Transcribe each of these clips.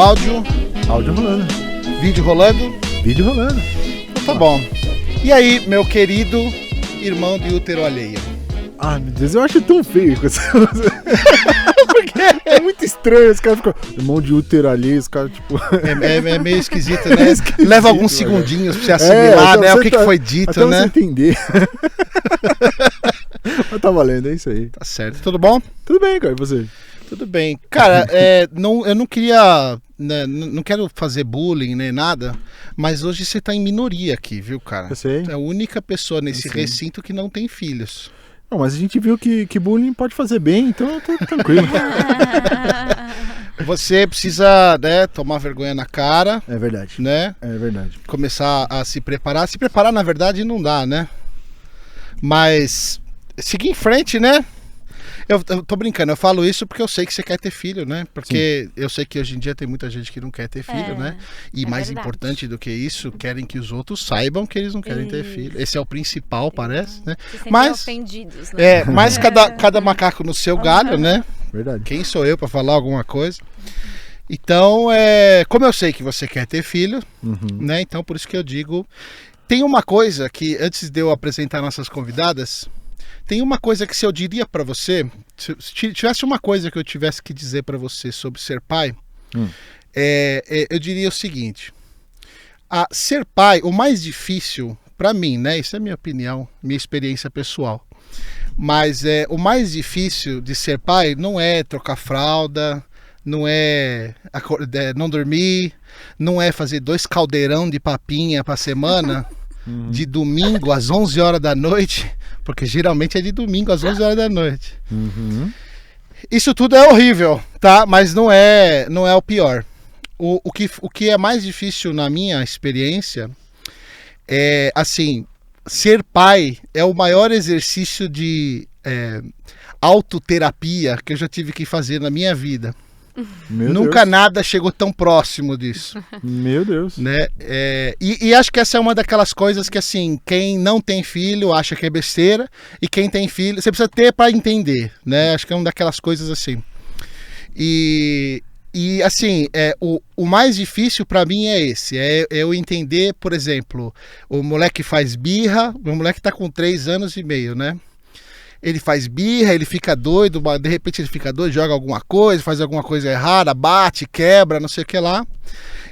áudio? Áudio rolando. Vídeo rolando? Vídeo rolando. Então tá bom. E aí, meu querido irmão de útero alheio? Ah, meu Deus, eu acho tão feio com essa coisa. Por quê? É muito estranho, os caras ficam... Irmão de útero alheio, os caras tipo... É meio esquisito, né? Leva alguns segundinhos pra você assimilar, né? O que foi dito, até né? Você entender. Mas tá valendo, é isso aí. Tá certo. Tudo bom? Tudo bem, cara, e você? Tudo bem. Cara, eu não queria... Né, não quero fazer bullying nem nada, mas hoje você tá em minoria aqui, viu, cara? Eu sei. É a única pessoa nesse recinto que não tem filhos. Não, mas a gente viu que bullying pode fazer bem, então eu tô tranquilo. Você precisa, né, tomar vergonha na cara. É verdade. Né? É verdade. Começar a se preparar. Se preparar, na verdade, não dá, né? Mas seguir em frente, né? Eu tô brincando, eu falo isso porque eu sei que você quer ter filho, né? Porque eu sei que hoje em dia tem muita gente que não quer ter filho, né? E mais verdade. Importante do que isso, querem que os outros saibam que eles não querem ter filho. Esse é o principal, parece, né? Mas ofendidos, né? Mas cada macaco no seu galho, né? Verdade. Quem sou eu para falar alguma coisa? Então, como eu sei que você quer ter filho, né? Então, por isso que eu digo... Tem uma coisa que, antes de eu apresentar nossas convidadas... Tem uma coisa que se eu diria pra você, se tivesse uma coisa que eu tivesse que dizer pra você sobre ser pai, eu diria o seguinte: ser pai, o mais difícil pra mim, né? Isso é minha opinião, minha experiência pessoal. Mas o mais difícil de ser pai não é trocar fralda, não é não dormir, não é fazer 2 caldeirão de papinha pra semana, de domingo às 11 horas da noite. Porque geralmente é de domingo às 11 horas da noite. Isso tudo é horrível, tá? Mas não é o pior. O que é mais difícil na minha experiência é, assim, ser pai é o maior exercício de autoterapia que eu já tive que fazer na minha vida. Nunca nada chegou tão próximo disso. Meu Deus. Né? E acho que essa é uma daquelas coisas que, assim, quem não tem filho acha que é besteira, e quem tem filho, você precisa ter para entender, né? Acho que é uma daquelas coisas assim. E assim, o mais difícil para mim é esse, eu entender, por exemplo, o moleque faz birra, o moleque tá com 3 anos e meio, né? Ele faz birra, ele fica doido, de repente ele fica doido, joga alguma coisa, faz alguma coisa errada, bate, quebra, não sei o que lá.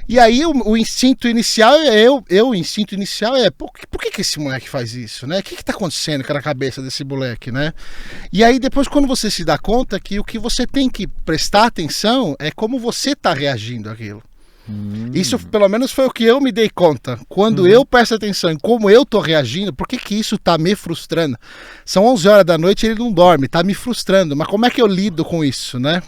E aí o instinto inicial o instinto inicial é, por que esse moleque faz isso, né? O que tá acontecendo na cabeça desse moleque, né? E aí depois, quando você se dá conta que o que você tem que prestar atenção é como você tá reagindo àquilo. Isso pelo menos foi o que eu me dei conta. Quando eu presto atenção em como eu tô reagindo, por que isso tá me frustrando? São 11 horas da noite e ele não dorme, tá me frustrando. Mas como é que eu lido com isso, né?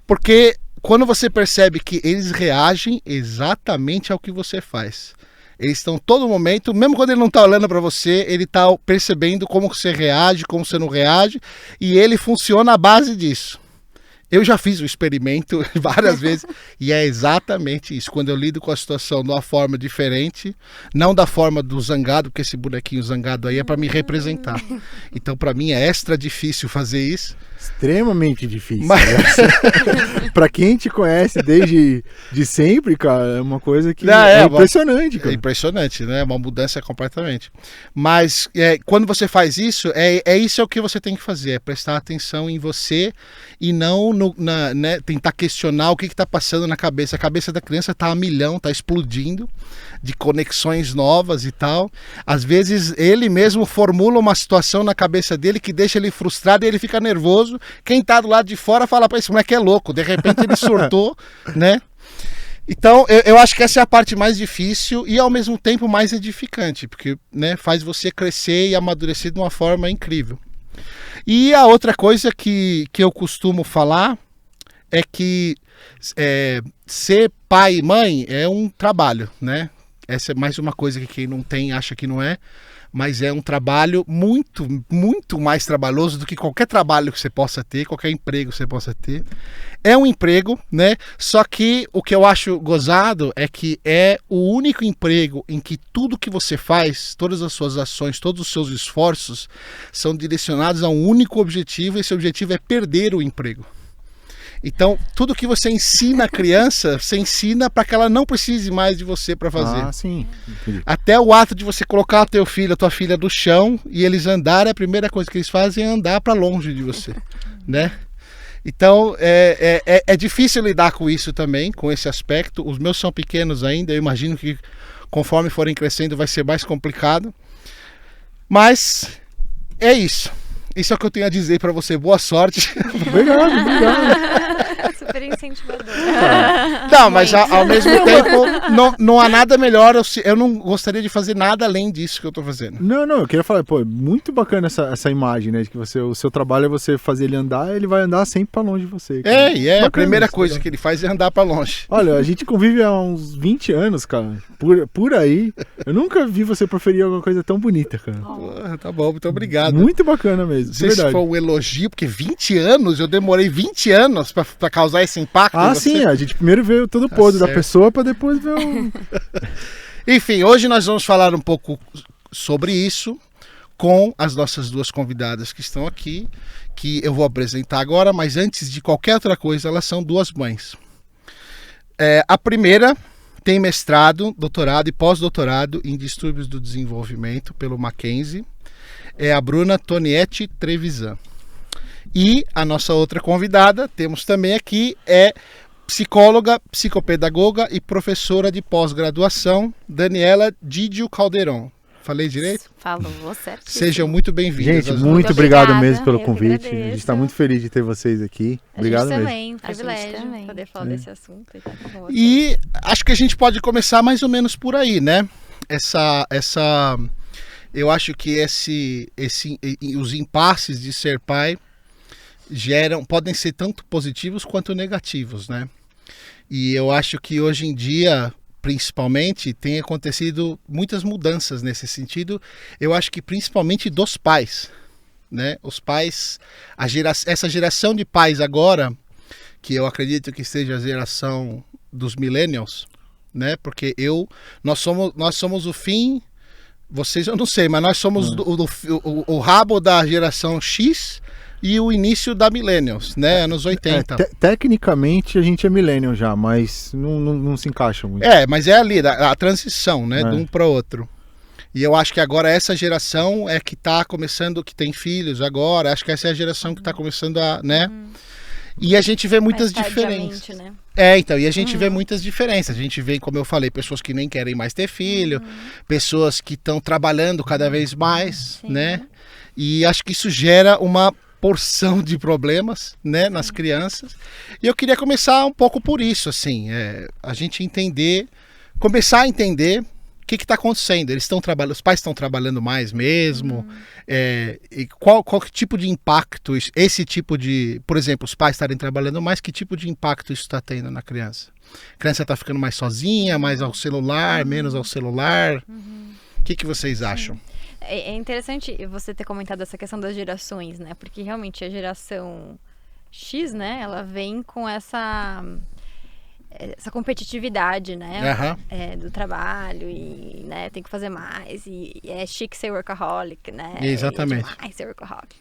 Porque quando você percebe que eles reagem exatamente ao que você faz. Eles estão todo momento, mesmo quando ele não tá olhando para você, ele tá percebendo como você reage, como você não reage, e ele funciona à base disso. Eu já fiz o experimento várias vezes e é exatamente isso. Quando eu lido com a situação de uma forma diferente, não da forma do zangado, porque esse bonequinho zangado aí é para me representar. Então, para mim é extra difícil fazer isso. Extremamente difícil. Para quem te conhece desde sempre, cara, é uma coisa que é impressionante, cara. É impressionante, né? Uma mudança completamente. Mas quando você faz isso, isso é o que você tem que fazer, é prestar atenção em você e não né, tentar questionar o que está passando na cabeça. A cabeça da criança está a milhão, está explodindo de conexões novas e tal. Às vezes ele mesmo formula uma situação na cabeça dele que deixa ele frustrado e ele fica nervoso. Quem tá do lado de fora fala, esse moleque é louco, de repente ele surtou, né? Então eu acho que essa é a parte mais difícil e ao mesmo tempo mais edificante, porque, né, faz você crescer e amadurecer de uma forma incrível. E a outra coisa que eu costumo falar é que ser pai e mãe é um trabalho, né? Essa é mais uma coisa que quem não tem acha que não é, mas é um trabalho muito, muito mais trabalhoso do que qualquer trabalho que você possa ter, qualquer emprego que você possa ter. É um emprego, né? Só que o que eu acho gozado é que é o único emprego em que tudo que você faz, todas as suas ações, todos os seus esforços são direcionados a um único objetivo, e esse objetivo é perder o emprego. Então, tudo que você ensina a criança, você ensina para que ela não precise mais de você para fazer. Ah, sim. Entendi. Até o ato de você colocar o teu filho, a tua filha no chão e eles andarem, a primeira coisa que eles fazem é andar para longe de você, né? Então, é difícil lidar com isso também, com esse aspecto. Os meus são pequenos ainda, eu imagino que conforme forem crescendo vai ser mais complicado. Mas é isso. Isso é o que eu tenho a dizer para você. Boa sorte. Obrigado. Super incentivador. Não, mas ao mesmo tempo, não há nada melhor. Eu não gostaria de fazer nada além disso que eu tô fazendo. Não, eu queria falar, pô, muito bacana essa imagem, né? De que o seu trabalho é você fazer ele andar, ele vai andar sempre pra longe de você. Cara. A primeira coisa que ele faz é andar pra longe. Olha, a gente convive há uns 20 anos, cara. Por aí. Eu nunca vi você proferir alguma coisa tão bonita, cara. Tá bom, muito obrigado. Muito bacana mesmo. Não sei se foi um elogio, porque 20 anos, eu demorei 20 anos pra causar esse impacto. Ah, sim, a gente primeiro vê todo o podre da pessoa pra depois ver o... Enfim, hoje nós vamos falar um pouco sobre isso com as nossas duas convidadas que estão aqui, que eu vou apresentar agora, mas antes de qualquer outra coisa, elas são duas mães. A primeira tem mestrado, doutorado e pós-doutorado em distúrbios do desenvolvimento pelo Mackenzie. É a Bruna Tonietti Trevisan. E a nossa outra convidada, temos também aqui, é psicóloga, psicopedagoga e professora de pós-graduação, Daniela Didio Calderon. Falei direito? Falou, certo. Sejam muito bem-vindos. Gente, muito obrigado mesmo pelo convite. A gente está muito feliz de ter vocês aqui. Obrigado mesmo. Também, privilégio poder falar desse assunto. E acho que a gente pode começar mais ou menos por aí, né? Eu acho que os impasses de ser pai podem ser tanto positivos quanto negativos, né? E eu acho que hoje em dia, principalmente, tem acontecido muitas mudanças nesse sentido. Eu acho que principalmente dos pais, né? Os pais, essa geração de pais agora, que eu acredito que seja a geração dos millennials, né? Porque nós somos o fim. Vocês eu não sei, mas nós somos o rabo da geração X e o início da Millennials, né? Anos 80. Tecnicamente a gente é Millennial já, mas não se encaixa muito. Mas é ali, a transição, né? De um para outro. E eu acho que agora essa geração é que está começando, que tem filhos agora, acho que essa é a geração que está começando a, né? E a gente vê muitas diferenças. Né? Então, e a gente vê muitas diferenças. A gente vê, como eu falei, pessoas que nem querem mais ter filho, pessoas que estão trabalhando cada vez mais, né? E acho que isso gera uma porção de problemas, né, nas crianças. E eu queria começar um pouco por isso, assim, a gente começar a entender o que está acontecendo. Os pais estão trabalhando mais mesmo? E qual tipo de impacto por exemplo, os pais estarem trabalhando mais, que tipo de impacto isso está tendo na criança? A criança está ficando mais sozinha, mais ao celular, menos ao celular? O que vocês acham? É interessante você ter comentado essa questão das gerações, né? Porque realmente a geração X, né? Ela vem com essa competitividade, né? Do trabalho e, né, tem que fazer mais e é chique ser workaholic, né? Exatamente. É demais ser workaholic.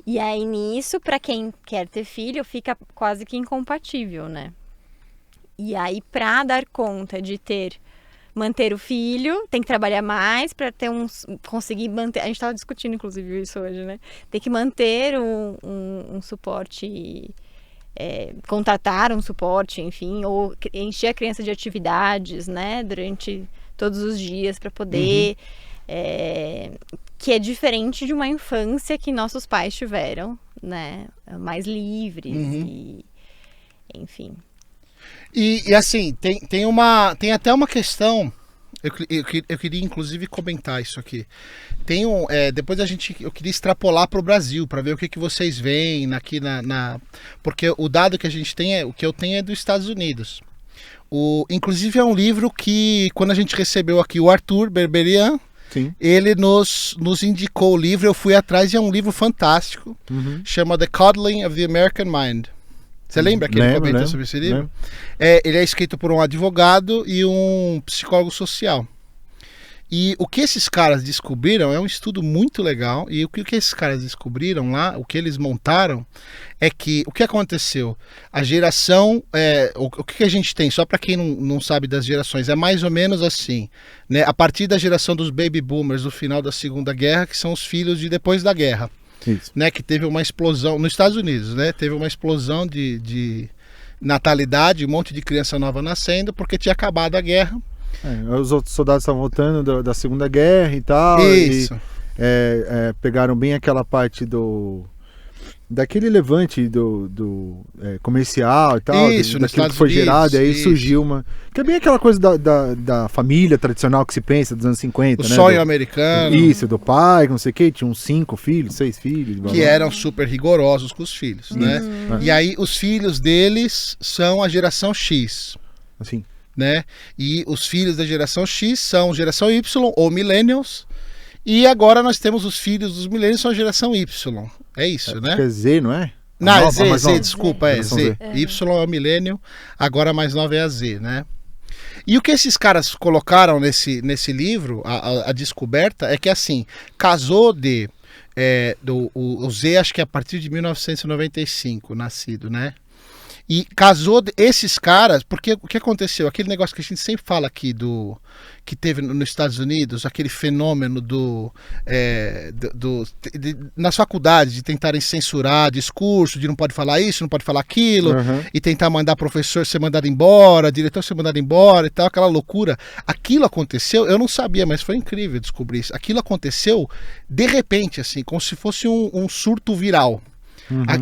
E aí nisso, para quem quer ter filho, fica quase que incompatível, né? E aí para dar conta de manter o filho, tem que trabalhar mais para conseguir manter. A gente estava discutindo, inclusive, isso hoje, né? Tem que manter um suporte, contratar um suporte, enfim, ou encher a criança de atividades, né? Durante todos os dias para poder. Que é diferente de uma infância que nossos pais tiveram, né? Mais livres e, enfim. E assim, tem até uma questão, eu queria inclusive comentar isso aqui. Depois eu queria extrapolar para o Brasil, para ver o que vocês veem aqui porque o dado que a gente tem, o que eu tenho é dos Estados Unidos. Inclusive é um livro que, quando a gente recebeu aqui o Arthur Berberian, sim, ele nos indicou o livro, eu fui atrás e é um livro fantástico, chama The Coddling of the American Mind. Você lembra que ele comentou sobre esse livro? Ele é escrito por um advogado e um psicólogo social. E o que esses caras descobriram é um estudo muito legal. E o que esses caras descobriram lá, o que eles montaram, é que o que aconteceu? A geração, o que a gente tem, só para quem não sabe das gerações, é mais ou menos assim, né? A partir da geração dos baby boomers do final da Segunda Guerra, que são os filhos de depois da guerra, né? Que teve uma explosão nos Estados Unidos, né? Teve uma explosão de natalidade, um monte de criança nova nascendo, porque tinha acabado a guerra. Os outros soldados estavam voltando da Segunda Guerra e tal. Isso. E pegaram bem aquela parte daquele levante comercial e tal. Isso, daquilo que foi gerado. E aí surgiu uma... Que é bem aquela coisa da família tradicional que se pensa dos anos 50, o né? sonho americano. Isso, do pai, não sei o que. Tinha uns 5 filhos, 6 filhos. Que eram super rigorosos com os filhos, né? E aí os filhos deles são a geração X. Assim. Né? E os filhos da geração X são geração Y ou Millennials, e agora nós temos os filhos dos Millennials, são a geração Y. É isso, né? É Z, não é? Não, é Z, desculpa, é Z. Y é o Millennial, agora a mais nova é a Z, né? E o que esses caras colocaram nesse livro, a descoberta, é que assim, casou o Z, acho que é a partir de 1995, nascido, né? E casou esses caras, porque o que aconteceu? Aquele negócio que a gente sempre fala aqui que teve nos Estados Unidos, aquele fenômeno nas faculdades de tentarem censurar discurso, de não pode falar isso, não pode falar aquilo, e tentar mandar professor ser mandado embora, diretor ser mandado embora e tal, aquela loucura. Aquilo aconteceu, eu não sabia, mas foi incrível descobrir isso. Aquilo aconteceu de repente, assim, como se fosse um surto viral.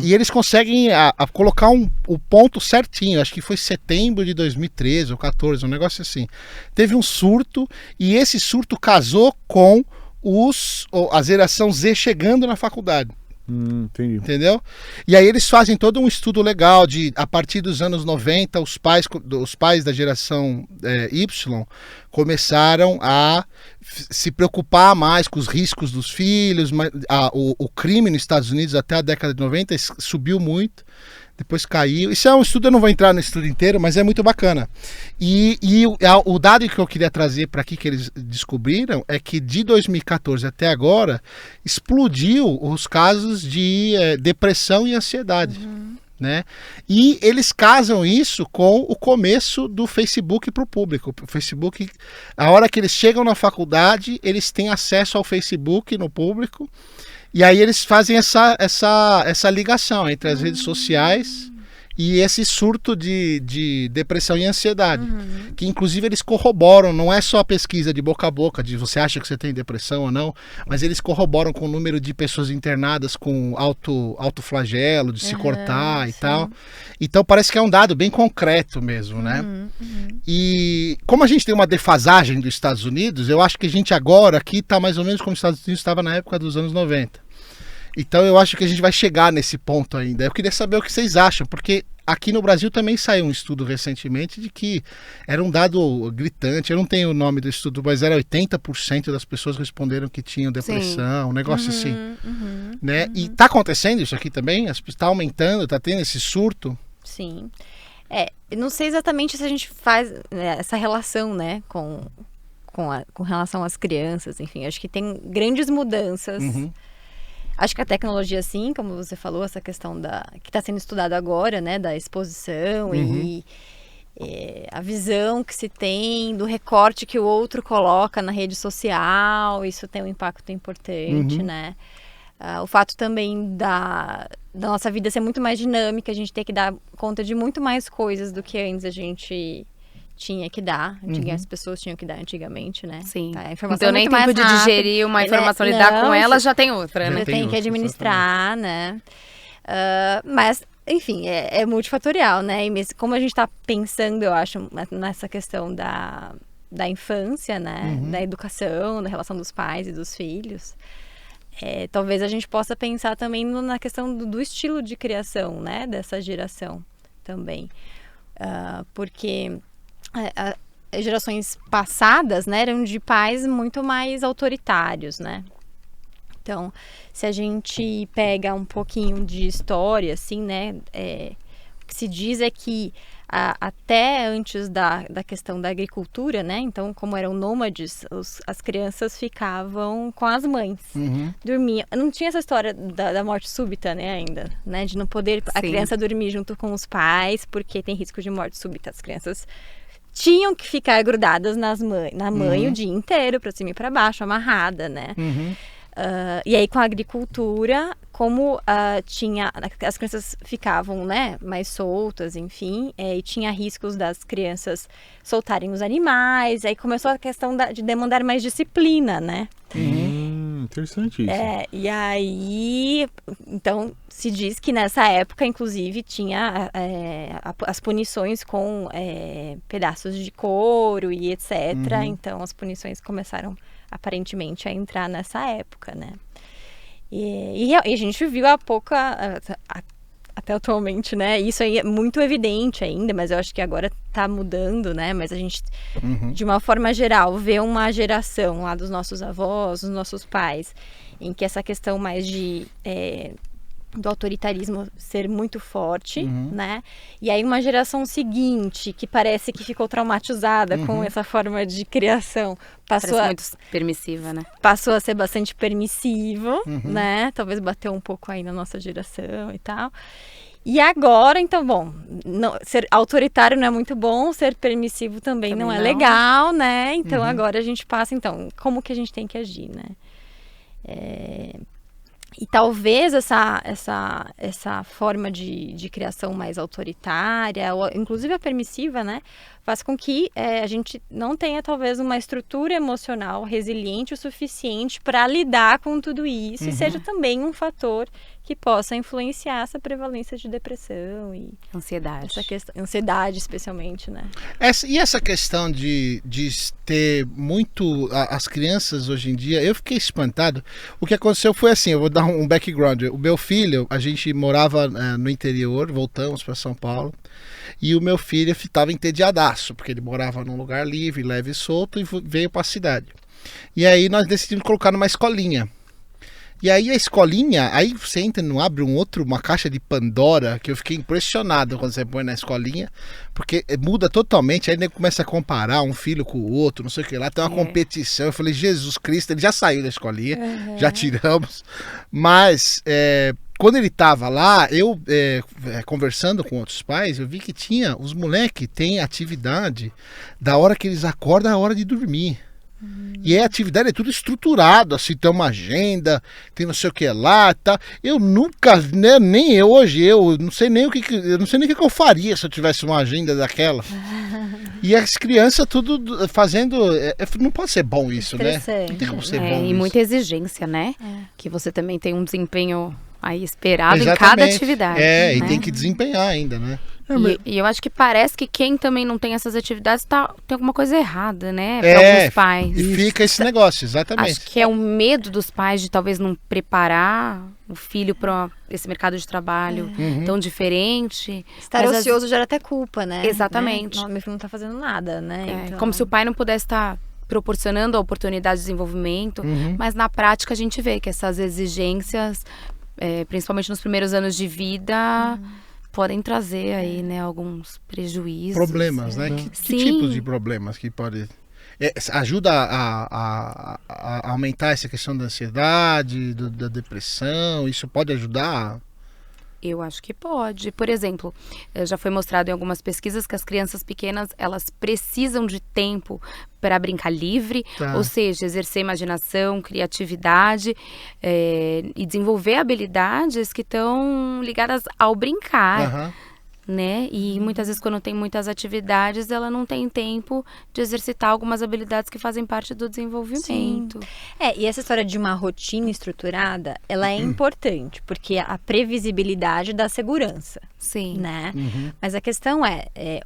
E eles conseguem colocar o ponto certinho, acho que foi setembro de 2013 ou 2014, um negócio assim. Teve um surto, e esse surto casou com a geração Z chegando na faculdade. Entendi. Entendeu? E aí eles fazem todo um estudo legal a partir dos anos 90, os pais da geração Y começaram a se preocupar mais com os riscos dos filhos. O crime nos Estados Unidos até a década de 90 subiu muito, depois caiu. Isso é um estudo, eu não vou entrar no estudo inteiro, mas é muito bacana. E o dado que eu queria trazer para aqui que eles descobriram é que de 2014 até agora explodiu os casos de depressão e ansiedade. Né? E eles casam isso com o começo do Facebook para o público. O Facebook, a hora que eles chegam na faculdade, eles têm acesso ao Facebook no público, e aí eles fazem essa ligação entre as redes sociais e esse surto de depressão e ansiedade, que inclusive eles corroboram, não é só a pesquisa de boca a boca, de você acha que você tem depressão ou não, mas eles corroboram com o número de pessoas internadas com autoflagelo, de se cortar e tal. Então parece que é um dado bem concreto mesmo, né? E como a gente tem uma defasagem dos Estados Unidos, eu acho que a gente agora aqui está mais ou menos como os Estados Unidos estava na época dos anos 90. Então eu acho que a gente vai chegar nesse ponto ainda. Eu queria saber o que vocês acham, porque aqui no Brasil também saiu um estudo recentemente de que era um dado gritante, eu não tenho o nome do estudo, mas era 80% das pessoas responderam que tinham depressão, um negócio assim. Né? E tá acontecendo isso aqui também? Está aumentando, tá tendo esse surto? Sim. Não sei exatamente se a gente faz essa relação, né, com relação às crianças, enfim, acho que tem grandes mudanças. Acho que a tecnologia, sim, como você falou, essa questão que está sendo estudada agora, né, da exposição e a visão que se tem do recorte que o outro coloca na rede social, isso tem um impacto importante, né? O fato também da nossa vida ser muito mais dinâmica, a gente ter que dar conta de muito mais coisas do que antes a gente tinha que dar, as pessoas tinham que dar antigamente, né? Sim. A informação então nem tempo de digerir uma informação, lidar com ela, já tem outra, né? Você tem que administrar, né? Mas, enfim, é multifatorial, né? E como a gente está pensando, eu acho, nessa questão da infância, né? Da educação, da relação dos pais e dos filhos, talvez a gente possa pensar também na questão do estilo de criação, né? Dessa geração também. Porque as gerações passadas, né, eram de pais muito mais autoritários, né? Então, se a gente pega um pouquinho de história, assim, né, o que se diz é que até antes da questão da agricultura, né? Então, como eram nômades, as crianças ficavam com as mães. Dormiam. Não tinha essa história da morte súbita, né, ainda, né? De não poder a criança dormir junto com os pais, porque tem risco de morte súbita. As crianças tinham que ficar grudadas na mãe o dia inteiro, para cima e para baixo, amarrada, né? E aí com a agricultura, como as crianças ficavam, né, mais soltas, enfim, e tinha riscos das crianças soltarem os animais, aí começou a questão de demandar mais disciplina, né? Interessante isso. E aí, então, se diz que nessa época, inclusive, tinha as punições com pedaços de couro e etc. Então, as punições começaram, aparentemente, a entrar nessa época, né? E a gente viu há pouco, até atualmente, né? Isso aí é muito evidente ainda, mas eu acho que agora tá mudando, né? Mas a gente, de uma forma geral, vê uma geração lá dos nossos avós, dos nossos pais, em que essa questão mais do autoritarismo ser muito forte, né? E aí uma geração seguinte, que parece que ficou traumatizada com essa forma de criação, parece muito permissiva, né? Passou a ser bastante permissivo, né? Talvez bateu um pouco aí na nossa geração e tal. E agora, então, bom, ser autoritário não é muito bom, ser permissivo também não é legal, né? Então agora a gente passa, então, como que a gente tem que agir, né? E talvez essa forma de criação mais autoritária, ou inclusive a permissiva, né, faz com que a gente não tenha talvez uma estrutura emocional resiliente o suficiente para lidar com tudo isso, e seja também um fator que possa influenciar essa prevalência de depressão e ansiedade. Ansiedade, especialmente, né? E essa questão de ter muito... As crianças hoje em dia, eu fiquei espantado. O que aconteceu foi assim, eu vou dar um background. O meu filho, a gente morava no interior, voltamos para São Paulo, e o meu filho estava entediadaço, porque ele morava num lugar livre, leve e solto, e veio para a cidade. E aí nós decidimos colocar numa escolinha. E aí a escolinha, aí você entra, não abre uma caixa de Pandora, que eu fiquei impressionado quando você põe na escolinha, porque muda totalmente, aí ele começa a comparar um filho com o outro, não sei o que lá, tem uma competição. Eu falei, Jesus Cristo, ele já saiu da escolinha, já tiramos, mas quando ele tava lá, eu conversando com outros pais, eu vi que os moleques têm atividade da hora que eles acordam à hora de dormir. E a atividade é tudo estruturado, assim, tem uma agenda, tem não sei o que lá, tá. Eu nunca, né, nem eu hoje, eu não sei nem o que eu faria se eu tivesse uma agenda daquela. E as crianças tudo fazendo, não pode ser bom isso, né? Não tem como ser bom e isso. muita exigência, né? Que você também tem um desempenho aí esperado em cada atividade. E tem que desempenhar ainda, né? E eu acho que parece que quem também não tem essas atividades tem alguma coisa errada, né? Para alguns pais. E fica esse negócio, exatamente. Acho que é o medo dos pais de talvez não preparar o filho para esse mercado de trabalho tão diferente. Estar ocioso gera até culpa, né? Exatamente. Meu filho não tá fazendo nada, né? Então... Como se o pai não pudesse estar proporcionando a oportunidade de desenvolvimento, mas na prática a gente vê que essas exigências, principalmente nos primeiros anos de vida... podem trazer aí, né, alguns prejuízos. Problemas, né? Que tipos de problemas que pode... ajuda a aumentar essa questão da ansiedade, da depressão? Isso pode ajudar? Eu acho que pode. Por exemplo, já foi mostrado em algumas pesquisas que as crianças pequenas, elas precisam de tempo para brincar livre, ou seja, exercer imaginação, criatividade e desenvolver habilidades que estão ligadas ao brincar. Né? E muitas vezes quando tem muitas atividades, ela não tem tempo de exercitar algumas habilidades que fazem parte do desenvolvimento. E essa história de uma rotina estruturada, ela é importante, porque a previsibilidade dá segurança. Sim. Né? Mas a questão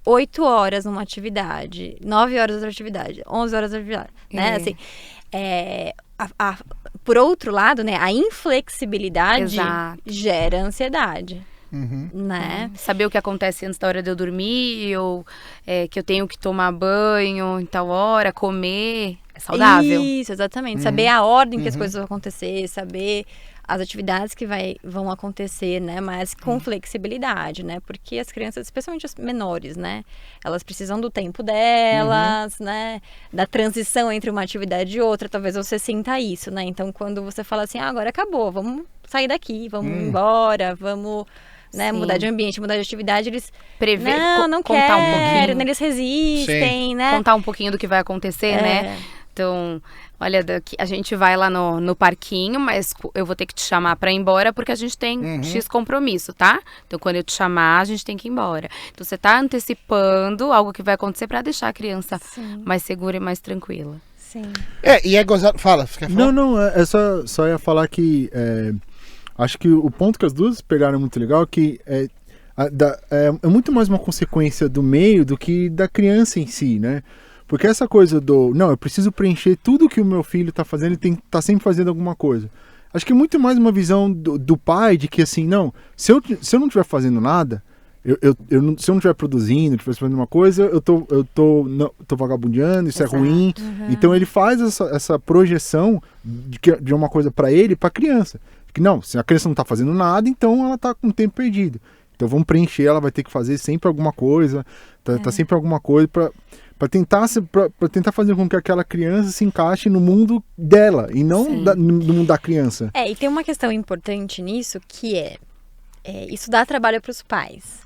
8 horas numa atividade, 9 horas outra atividade, 11 horas outra atividade, né? Assim, por outro lado, né, a inflexibilidade gera ansiedade. Né? Saber o que acontece antes da hora de eu dormir, ou que eu tenho que tomar banho em tal hora, comer, é saudável. Isso, exatamente. Saber a ordem que as coisas vão acontecer, saber as atividades que vão acontecer, né? Mas com flexibilidade, né? Porque as crianças, especialmente as menores, né? Elas precisam do tempo delas, né? Da transição entre uma atividade e outra. Talvez você sinta isso, né? Então, quando você fala assim, agora acabou, vamos sair daqui, vamos embora, vamos... Né, mudar de ambiente, mudar de atividade, eles não contar querem, um pouquinho. Eles resistem, né? Contar um pouquinho do que vai acontecer, né? Então, olha, a gente vai lá no parquinho, mas eu vou ter que te chamar para ir embora porque a gente tem X compromisso, tá? Então, quando eu te chamar, a gente tem que ir embora. Então, você tá antecipando algo que vai acontecer para deixar a criança mais segura e mais tranquila. Sim. E é gozado... Fala, você quer falar? Não, só ia falar que... acho que o ponto que as duas pegaram é muito legal, que é muito mais uma consequência do meio do que da criança em si, né? Porque essa coisa eu preciso preencher tudo que o meu filho tá fazendo, ele tem que estar sempre fazendo alguma coisa. Acho que é muito mais uma visão do pai, de que assim, não, se eu não estiver fazendo nada, se eu não estiver produzindo, estiver fazendo uma coisa, eu tô vagabundeando, isso é ruim. Então ele faz essa projeção de uma coisa para ele, para a criança. Que não, se a criança não está fazendo nada, então ela está com o tempo perdido. Então vamos preencher, ela vai ter que fazer sempre alguma coisa, tá sempre alguma coisa para tentar fazer com que aquela criança se encaixe no mundo dela e não no mundo da criança. E tem uma questão importante nisso que isso dá trabalho para os pais.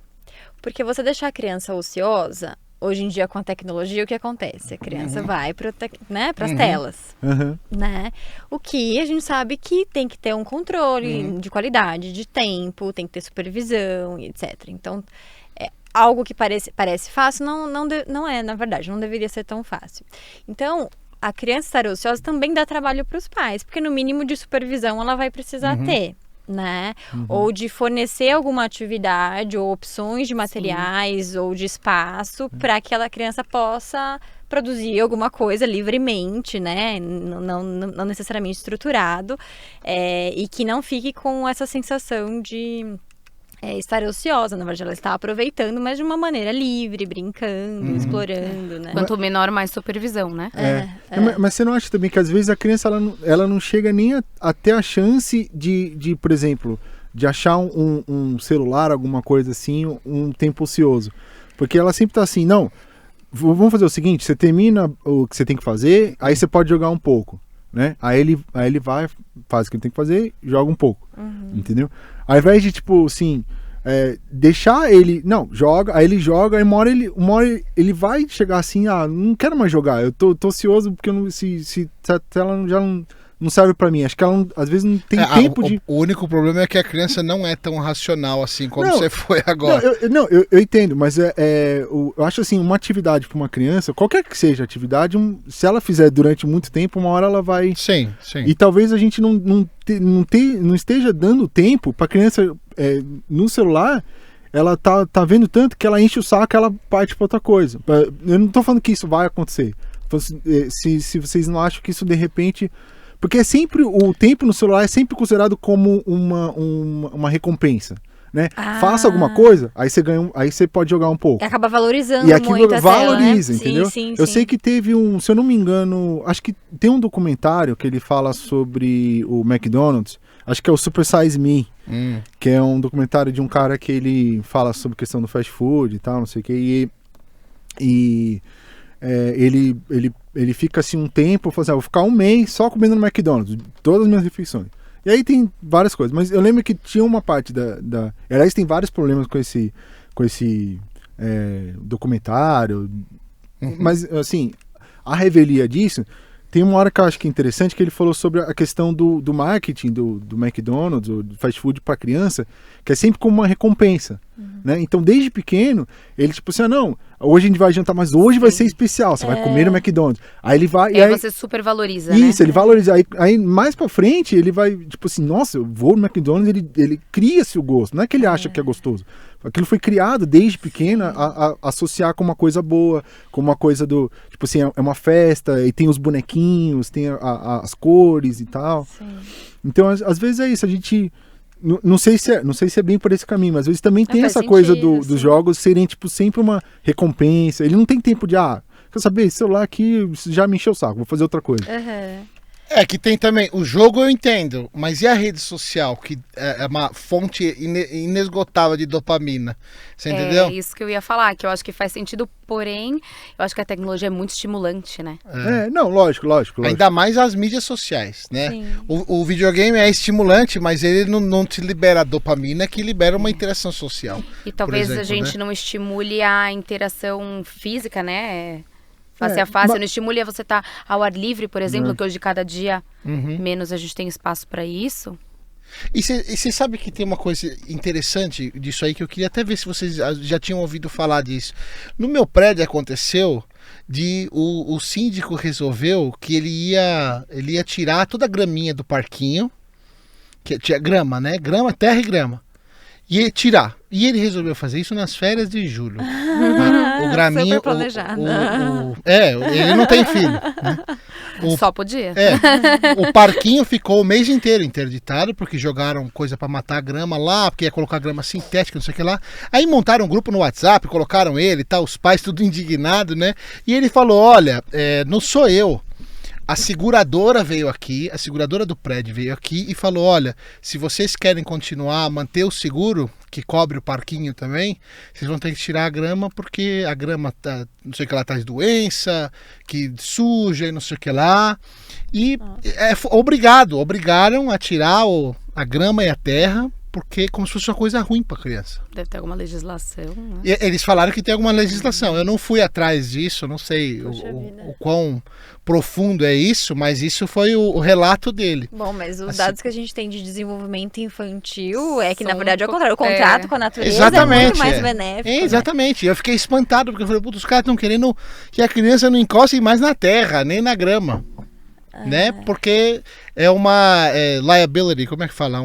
Porque você deixar a criança ociosa, hoje em dia com a tecnologia, o que acontece? A criança vai para as telas, né? O que a gente sabe que tem que ter um controle de qualidade, de tempo, tem que ter supervisão e etc. Então, algo que parece fácil não é, na verdade, não deveria ser tão fácil. Então, a criança estar ociosa também dá trabalho para os pais, porque no mínimo de supervisão ela vai precisar ter. Né? Ou de fornecer alguma atividade ou opções de materiais ou de espaço para que aquela criança possa produzir alguma coisa livremente, né? Não necessariamente estruturado, e que não fique com essa sensação de estar ociosa. Na verdade, ela está aproveitando, mas de uma maneira livre, brincando, explorando, né? Quanto menor, mais supervisão, né? Mas você não acha também que às vezes a criança ela não chega nem a ter a chance de, por exemplo, de achar um celular, alguma coisa assim, um tempo ocioso? Porque ela sempre tá assim, não, vamos fazer o seguinte, você termina o que você tem que fazer, aí você pode jogar um pouco, né? Aí ele vai, faz o que ele tem que fazer, joga um pouco, entendeu? Ao invés de, tipo, assim, deixar ele... Não, joga, aí ele joga, aí uma hora ele vai chegar assim, não quero mais jogar, eu tô ocioso porque se ela já não serve pra mim. Acho que ela às vezes não tem tempo de... O único problema é que a criança não é tão racional assim como você foi agora. Eu entendo, mas eu acho assim, uma atividade pra uma criança, qualquer que seja a atividade, se ela fizer durante muito tempo, uma hora ela vai... Sim. E talvez a gente não esteja dando tempo pra criança no celular. Ela tá vendo tanto que ela enche o saco, ela parte pra outra coisa. Eu não tô falando que isso vai acontecer. Se vocês não acham que isso de repente... Porque o tempo no celular é sempre considerado como uma recompensa, né? Faça alguma coisa, aí você ganha, aí você pode jogar um pouco. Acaba valorizando e aquilo muito valoriza, tela, né? entendeu? Sim, eu sei que teve se eu não me engano, acho que tem um documentário que ele fala sobre o McDonald's, acho que é o Super Size Me, que é um documentário de um cara que ele fala sobre a questão do fast food e tal, não sei o que, ele fica assim um tempo, vou ficar um mês só comendo no McDonald's, todas as minhas refeições. E aí tem várias coisas, mas eu lembro que tinha uma parte aliás, tem vários problemas com esse documentário, mas assim, a revelia disso, tem uma hora que eu acho que é interessante, que ele falou sobre a questão do marketing do McDonald's, ou do fast food para criança, que é sempre como uma recompensa, né? Então, desde pequeno, ele tipo assim, não, hoje a gente vai jantar, mas hoje vai ser especial, você vai comer no McDonald's. Aí ele vai... E aí você super valoriza, isso, né? Ele valoriza. Aí mais pra frente, ele vai, tipo assim, nossa, eu vou no McDonald's, ele cria-se o gosto, não é que ele acha que é gostoso. Aquilo foi criado desde pequeno a associar com uma coisa boa, com uma coisa do... Tipo assim, é uma festa, e tem os bonequinhos, tem as cores e tal. Sim. Então, às vezes é isso, a gente... Não sei se é bem por esse caminho, mas às vezes também tem essa sentido, coisa dos jogos serem, tipo, sempre uma recompensa. Ele não tem tempo de, quer saber, esse celular aqui já me encheu o saco, vou fazer outra coisa. É que tem também, o jogo eu entendo, mas e a rede social, que é uma fonte inesgotável de dopamina, você entendeu? É isso que eu ia falar, que eu acho que faz sentido, porém, eu acho que a tecnologia é muito estimulante, né? Não, lógico. Ainda mais as mídias sociais, né? Sim. O videogame é estimulante, mas ele não te libera dopamina, que libera uma interação social. E talvez exemplo, a gente né? não estimule a interação física, né? Face a face, não estimule a você estar ao ar livre, por exemplo, que hoje cada dia menos a gente tem espaço para isso. E você sabe que tem uma coisa interessante disso aí, que eu queria até ver se vocês já tinham ouvido falar disso. No meu prédio aconteceu o síndico resolveu que ele ia tirar toda a graminha do parquinho, que tinha grama, né? Grama, terra e grama. E tirar. E ele resolveu fazer isso nas férias de julho. O graminho. Super planejado. Ele não tem filho. Né? Só podia. O parquinho ficou o mês inteiro interditado, porque jogaram coisa pra matar a grama lá, porque ia colocar grama sintética, não sei o que lá. Aí montaram um grupo no WhatsApp, colocaram ele e tal, os pais tudo indignado, né? E ele falou: olha, não sou eu. A seguradora veio aqui, a seguradora do prédio veio aqui e falou: olha, se vocês querem continuar a manter o seguro, que cobre o parquinho também, vocês vão ter que tirar a grama, porque a grama tá, não sei o que lá, traz doença, que suja e não sei o que lá. E obrigaram a tirar a grama e a terra, porque como se fosse uma coisa ruim para a criança. Deve ter alguma legislação, né? E eles falaram que tem alguma legislação. Eu não fui atrás disso, eu não sei o quão profundo é isso, mas isso foi o relato dele. Bom, mas os Assim, dados que a gente tem de desenvolvimento infantil é que, na São verdade, é o contrário. O contrato com a natureza exatamente, é muito mais benéfico. Exatamente. Eu fiquei espantado, porque eu falei: os caras estão querendo que a criança não encoste mais na terra, nem na grama. Né? Porque é uma liability, como é que fala?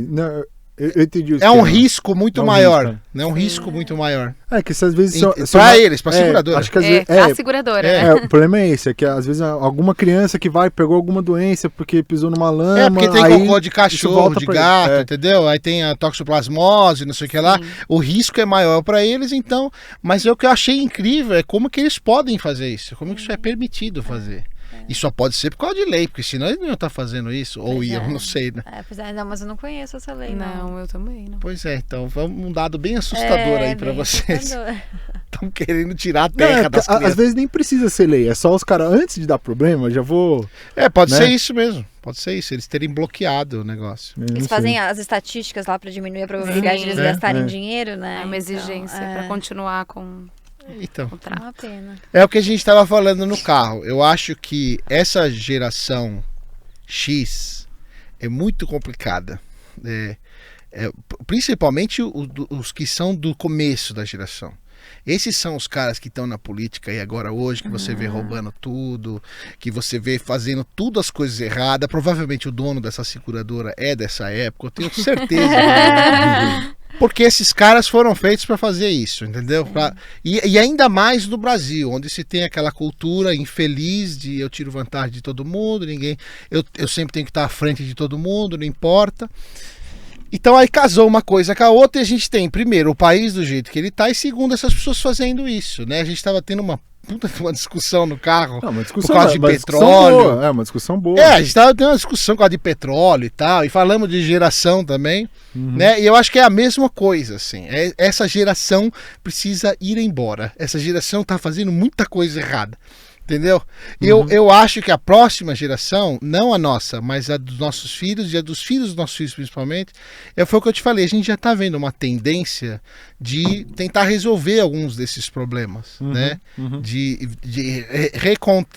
Não, eu entendi o É um esquema. risco muito É um maior. risco, né? Um risco muito maior. É que às vezes Pra eles, pra seguradora. Acho que às É, vezes, pra seguradora, né? o problema é esse, é que às vezes alguma criança que pegou alguma doença porque pisou numa lama. Porque tem aí cocô de isso cachorro, volta de pra gato, ele. entendeu? Aí tem a toxoplasmose, não sei o que lá. O risco é maior pra eles, então. Mas o que eu achei incrível é como que eles podem fazer isso, como que isso é permitido fazer. E só pode ser por causa de lei, porque senão eles não iam estar fazendo isso, ou Pois iam, é. não sei, né? Pois é, não, mas eu não conheço essa lei, não. Não, eu também não. Pois é, então vamos um dado bem assustador aí pra bem vocês. assustador. Estão querendo tirar a Não, terra das às crianças. vezes nem precisa ser lei, é só os caras, antes de dar problema, já vou. Pode né? ser isso mesmo. Pode ser isso, eles terem bloqueado o negócio. Não Eles sei. fazem as estatísticas lá pra diminuir a probabilidade de eles gastarem dinheiro, né? É uma exigência Então, pra continuar com Então, o contrato. é uma pena. é o que a gente estava falando no carro. Eu acho que essa geração X é muito complicada. Principalmente os que são do começo da geração. Esses são os caras que estão na política aí agora hoje, que você vê roubando tudo, que você vê fazendo tudo as coisas erradas. Provavelmente o dono dessa seguradora é dessa época, eu tenho certeza. Porque esses caras foram feitos para fazer isso, entendeu? E ainda mais no Brasil, onde se tem aquela cultura infeliz de eu tiro vantagem de todo mundo, eu sempre tenho que estar à frente de todo mundo, não importa. Então aí casou uma coisa com a outra e a gente tem, primeiro, o país do jeito que ele tá, e segundo, essas pessoas fazendo isso, né? A gente tava tendo uma discussão no carro Não, uma por causa de uma petróleo. discussão boa, uma discussão boa. A gente tava tendo uma discussão por causa de petróleo e tal, e falamos de geração também, né? E eu acho que é a mesma coisa, assim. Essa geração precisa ir embora. Essa geração tá fazendo muita coisa errada. Entendeu? Eu acho que a próxima geração, não a nossa, mas a dos nossos filhos e a dos filhos dos nossos filhos principalmente, foi o que eu te falei, a gente já está vendo uma tendência de tentar resolver alguns desses problemas, né? De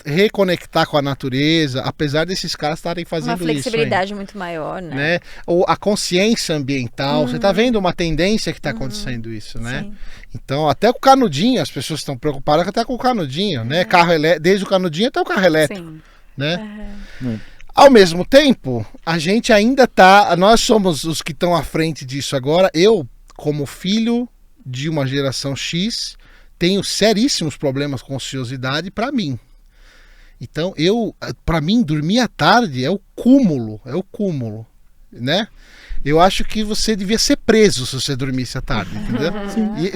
reconectar com a natureza, apesar desses caras estarem fazendo Uma isso. flexibilidade muito maior, né? Ou a consciência ambiental, você está vendo uma tendência que está acontecendo isso, né? Sim. Então, até com o canudinho, as pessoas estão preocupadas até com o canudinho, né? Carro elétrico, desde o canudinho até o carro elétrico, Sim. né? Ao mesmo tempo, a gente ainda nós somos os que estão à frente disso agora. Eu, como filho de uma geração X, tenho seríssimos problemas com ociosidade para mim. Então, para mim, dormir à tarde é o cúmulo, né? Eu acho que você devia ser preso se você dormisse à tarde, entendeu?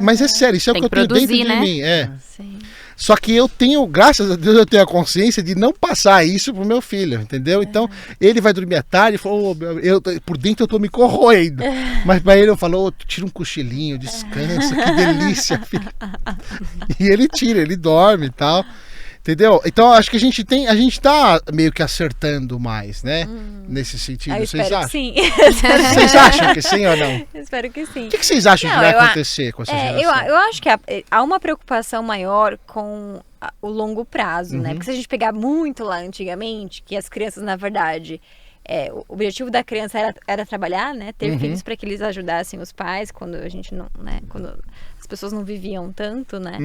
Mas é sério, isso é o Tem que eu que tenho dentro produzir, de né? mim. Sim. Só que eu tenho, graças a Deus, eu tenho a consciência de não passar isso pro meu filho, entendeu? Então, ele vai dormir à tarde e falou, por dentro eu tô me corroendo. Mas pra ele eu falo, tira um cochilinho, descansa, que delícia, filho. E ele tira, ele dorme e tal. Entendeu? Então acho que a gente tá meio que acertando mais, né? Nesse sentido. Vocês acham? Sim. Vocês acham que sim ou não? Eu espero que sim. O que vocês acham que vai acontecer com essa geração? Eu acho que há uma preocupação maior com o longo prazo, né? Porque se a gente pegar muito lá antigamente, que as crianças, na verdade, o objetivo da criança era trabalhar, né? Ter filhos para que eles ajudassem os pais quando a gente não, né? Quando as pessoas não viviam tanto, né?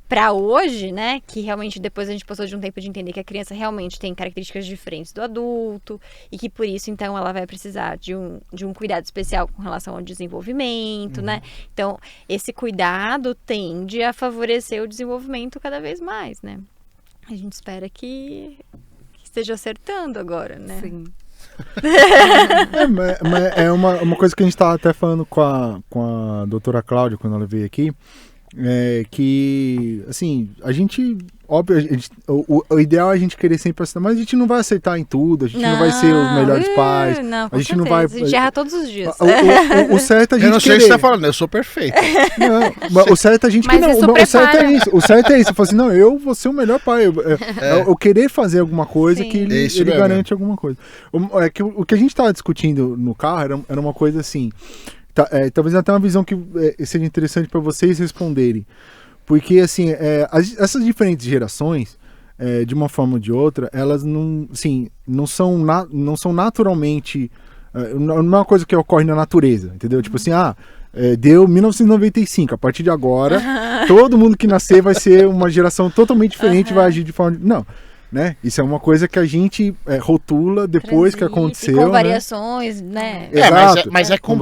Para hoje, né, que realmente depois a gente passou de um tempo de entender que a criança realmente tem características diferentes do adulto e que por isso, então, ela vai precisar de um cuidado especial com relação ao desenvolvimento, né? Então, esse cuidado tende a favorecer o desenvolvimento cada vez mais, né? A gente espera que esteja acertando agora, né? Sim. É uma coisa que a gente estava até falando com a doutora Cláudia quando ela veio aqui, que, assim, a gente, óbvio, o ideal é a gente querer sempre acertar, mas a gente não vai acertar em tudo, a gente não vai ser os melhores pais, não, a gente não vai... A gente erra todos os dias. O certo é a gente eu não sei o que você tá falando, eu sou perfeito. Não, o certo é a gente mas que não, o certo é isso, eu falo assim, não, eu vou ser o melhor pai, eu querer fazer alguma coisa que ele garante alguma coisa. O que a gente estava discutindo no carro era uma coisa assim, talvez até uma visão que seja interessante para vocês responderem. Porque, assim, essas diferentes gerações, de uma forma ou de outra, elas não são naturalmente... não é uma coisa que ocorre na natureza, entendeu? Tipo assim, deu 1995, a partir de agora, todo mundo que nascer vai ser uma geração totalmente diferente, vai agir de forma... Não. Né? Isso é uma coisa que a gente rotula depois que aconteceu, com variações, né? Exato, mas é com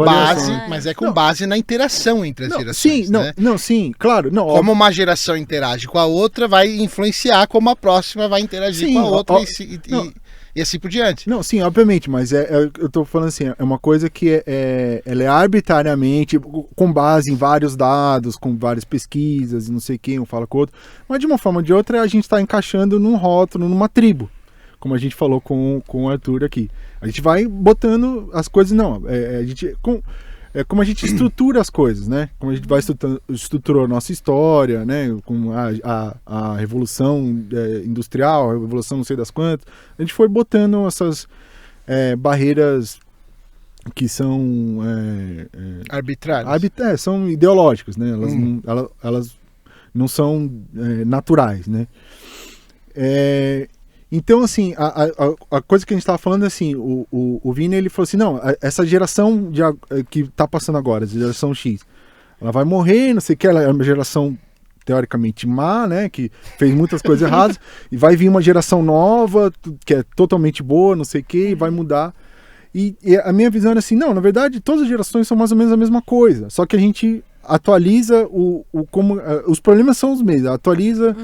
base na interação entre as gerações. Sim, claro. Não, como uma geração interage com a outra, vai influenciar como a próxima vai interagir com a outra e assim por diante. Não, sim, obviamente, mas eu tô falando assim, é uma coisa que ela é arbitrariamente, com base em vários dados, com várias pesquisas, e não sei quem, um fala com o outro, mas de uma forma ou de outra a gente está encaixando num rótulo, numa tribo, como a gente falou com o Arthur aqui. A gente vai botando as coisas, como a gente estrutura as coisas, né? Como a gente vai estruturou a nossa história, né? Com a revolução industrial, a revolução não sei das quantas. A gente foi botando essas barreiras que são... arbitrárias. São ideológicas, né? Elas não são naturais, né? Então, assim, a coisa que a gente estava falando é assim, o Vini, ele falou assim, não, essa geração que está passando agora, a geração X, ela vai morrer, não sei o que, ela é uma geração teoricamente má, né, que fez muitas coisas erradas, e vai vir uma geração nova, que é totalmente boa, não sei o que, e vai mudar. E a minha visão era assim, não, na verdade, todas as gerações são mais ou menos a mesma coisa, só que a gente atualiza os problemas são os mesmos, atualiza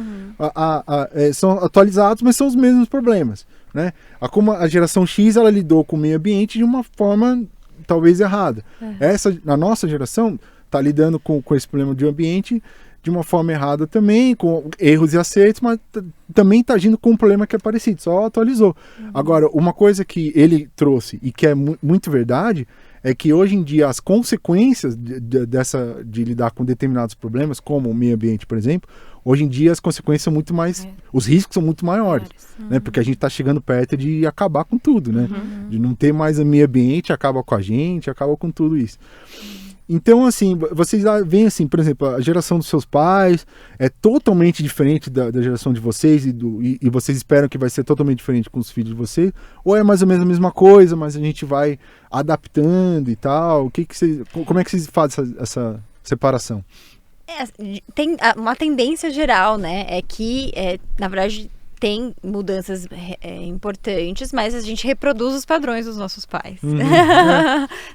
são atualizados, mas são os mesmos problemas, né? Como a geração X ela lidou com o meio ambiente de uma forma talvez errada. A nossa geração está lidando com esse problema de ambiente de uma forma errada também, com erros e acertos, mas também está agindo com um problema que é parecido, só atualizou. Agora, uma coisa que ele trouxe e que é muito verdade é que hoje em dia as consequências de lidar com determinados problemas, como o meio ambiente, por exemplo, hoje em dia as consequências são muito mais, os riscos são muito maiores, né? Porque a gente está chegando perto de acabar com tudo, né? De não ter mais o meio ambiente, acaba com a gente, acaba com tudo isso. Então, assim, vocês veem assim, por exemplo, a geração dos seus pais é totalmente diferente da geração de vocês e vocês esperam que vai ser totalmente diferente com os filhos de vocês? Ou é mais ou menos a mesma coisa, mas a gente vai adaptando e tal? Como é que vocês fazem essa separação? Tem uma tendência geral, né? É que, na verdade, tem mudanças importantes, mas a gente reproduz os padrões dos nossos pais.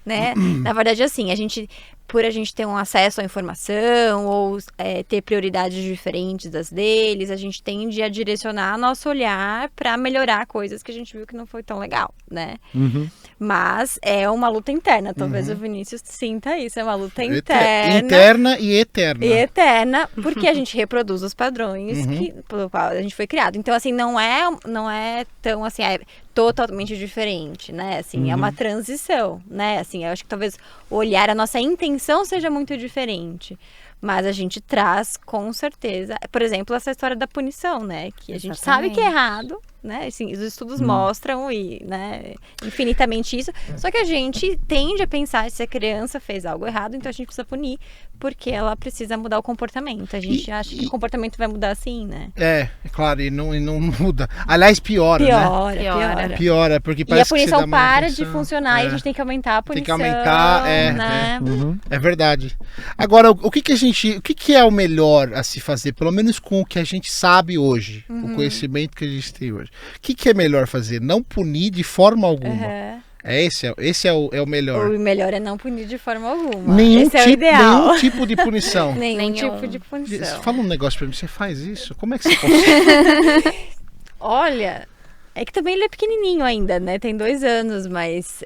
Né? Na verdade, assim, a gente, por a gente ter um acesso à informação ou ter prioridades diferentes das deles, a gente tende a direcionar nosso olhar para melhorar coisas que a gente viu que não foi tão legal, né? Mas é uma luta interna. Talvez o Vinícius sinta isso. É uma luta interna. Interna e eterna. E eterna, porque a gente reproduz os padrões pelo qual a gente foi criado. Então, assim, não é tão, assim, é totalmente diferente, né? Assim, é uma transição, né? Assim, eu acho que talvez o olhar, a nossa intenção seja muito diferente. Mas a gente traz, com certeza, por exemplo, essa história da punição, né? Que a gente sabe que é errado, né? Assim, os estudos mostram né, infinitamente isso. Só que a gente tende a pensar se a criança fez algo errado, então a gente precisa punir, porque ela precisa mudar o comportamento. A gente acha que o comportamento vai mudar assim, né? É claro, e não muda. Aliás, piora, né? Piora, porque parece que e a punição para de funcionar e a gente tem que aumentar a punição. Tem que aumentar, né? É verdade. Agora, o que é o melhor a se fazer, pelo menos com o que a gente sabe hoje, o conhecimento que a gente tem hoje? O que é melhor fazer? Não punir de forma alguma. Esse é o melhor. O melhor é não punir de forma alguma. Esse é o ideal. Nenhum tipo de punição. Nenhum tipo de punição. Fala um negócio pra mim, você faz isso? Como é que você consegue? Olha, é que também ele é pequenininho ainda, né? Tem 2 anos, mas...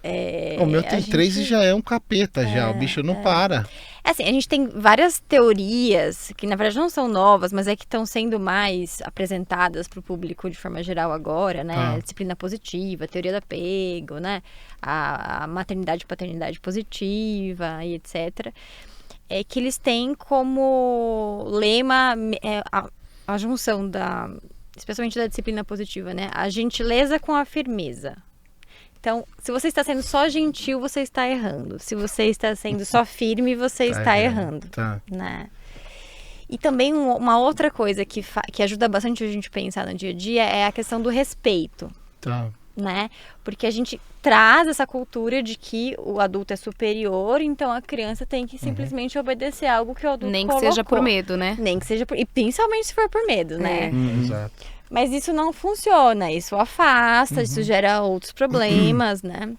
O meu tem 3 e já é um capeta, já. O bicho não para. Assim, a gente tem várias teorias, que na verdade não são novas, mas é que estão sendo mais apresentadas para o público de forma geral agora, né? A disciplina positiva, a teoria do apego, né? A maternidade e paternidade positiva e etc. É que eles têm como lema a junção especialmente da disciplina positiva, né? A gentileza com a firmeza. Então, se você está sendo só gentil, você está errando. Se você está sendo só firme, você está errando. Né? E também uma outra coisa que ajuda bastante a gente a pensar no dia a dia é a questão do respeito. Né? Porque a gente traz essa cultura de que o adulto é superior, então a criança tem que simplesmente obedecer algo que o adulto Nem colocou. que seja por medo, né? Nem que seja e principalmente se for por medo, né? Exato. Mas isso não funciona, isso afasta, isso gera outros problemas, né?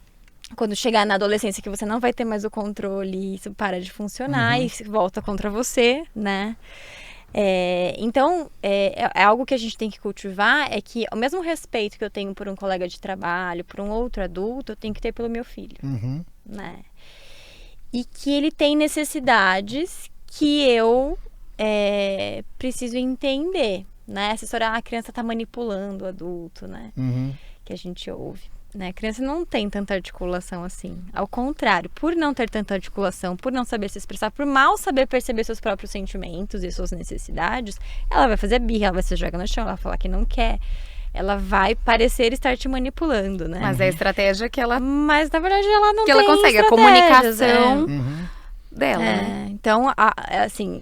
Quando chegar na adolescência que você não vai ter mais o controle, isso para de funcionar e volta contra você, né? Então, é algo que a gente tem que cultivar, é que o mesmo respeito que eu tenho por um colega de trabalho, por um outro adulto, eu tenho que ter pelo meu filho, né? E que ele tem necessidades que eu preciso entender, né? Essa história, a criança tá manipulando o adulto, né? Que a gente ouve. Né? A criança não tem tanta articulação assim. Ao contrário, por não ter tanta articulação, por não saber se expressar, por mal saber perceber seus próprios sentimentos e suas necessidades, ela vai fazer birra, ela vai se jogar no chão, ela vai falar que não quer. Ela vai parecer estar te manipulando, né? Mas é a estratégia que ela... Mas, na verdade, ela não que tem ela consegue, a comunicação dela. Né? Então, assim...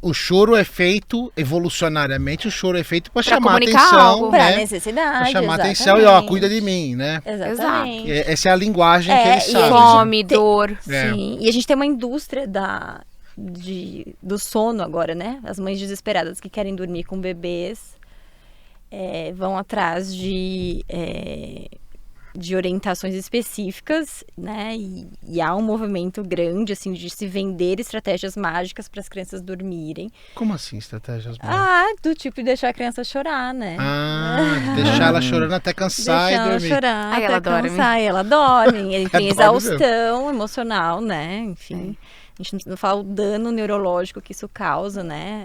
O choro é feito, evolucionariamente, o choro é feito para chamar comunicar atenção. Algo. Pra né? necessidade, Pra chamar exatamente. atenção e, cuida de mim, né? Exatamente. Essa é a linguagem que eles sabem. Fome, dor. Sim, e a gente tem uma indústria do sono agora, né? As mães desesperadas que querem dormir com bebês vão atrás de orientações específicas, né? E há um movimento grande, assim, de se vender estratégias mágicas para as crianças dormirem. Como assim, estratégias mágicas? Do tipo de deixar a criança chorar, né? Deixar ela chorando até cansar e dormir. Chorar Aí até ela dorme. cansar, e ela dorme. Ele tem Dorme exaustão emocional, né? Enfim, a gente não fala o dano neurológico que isso causa, né?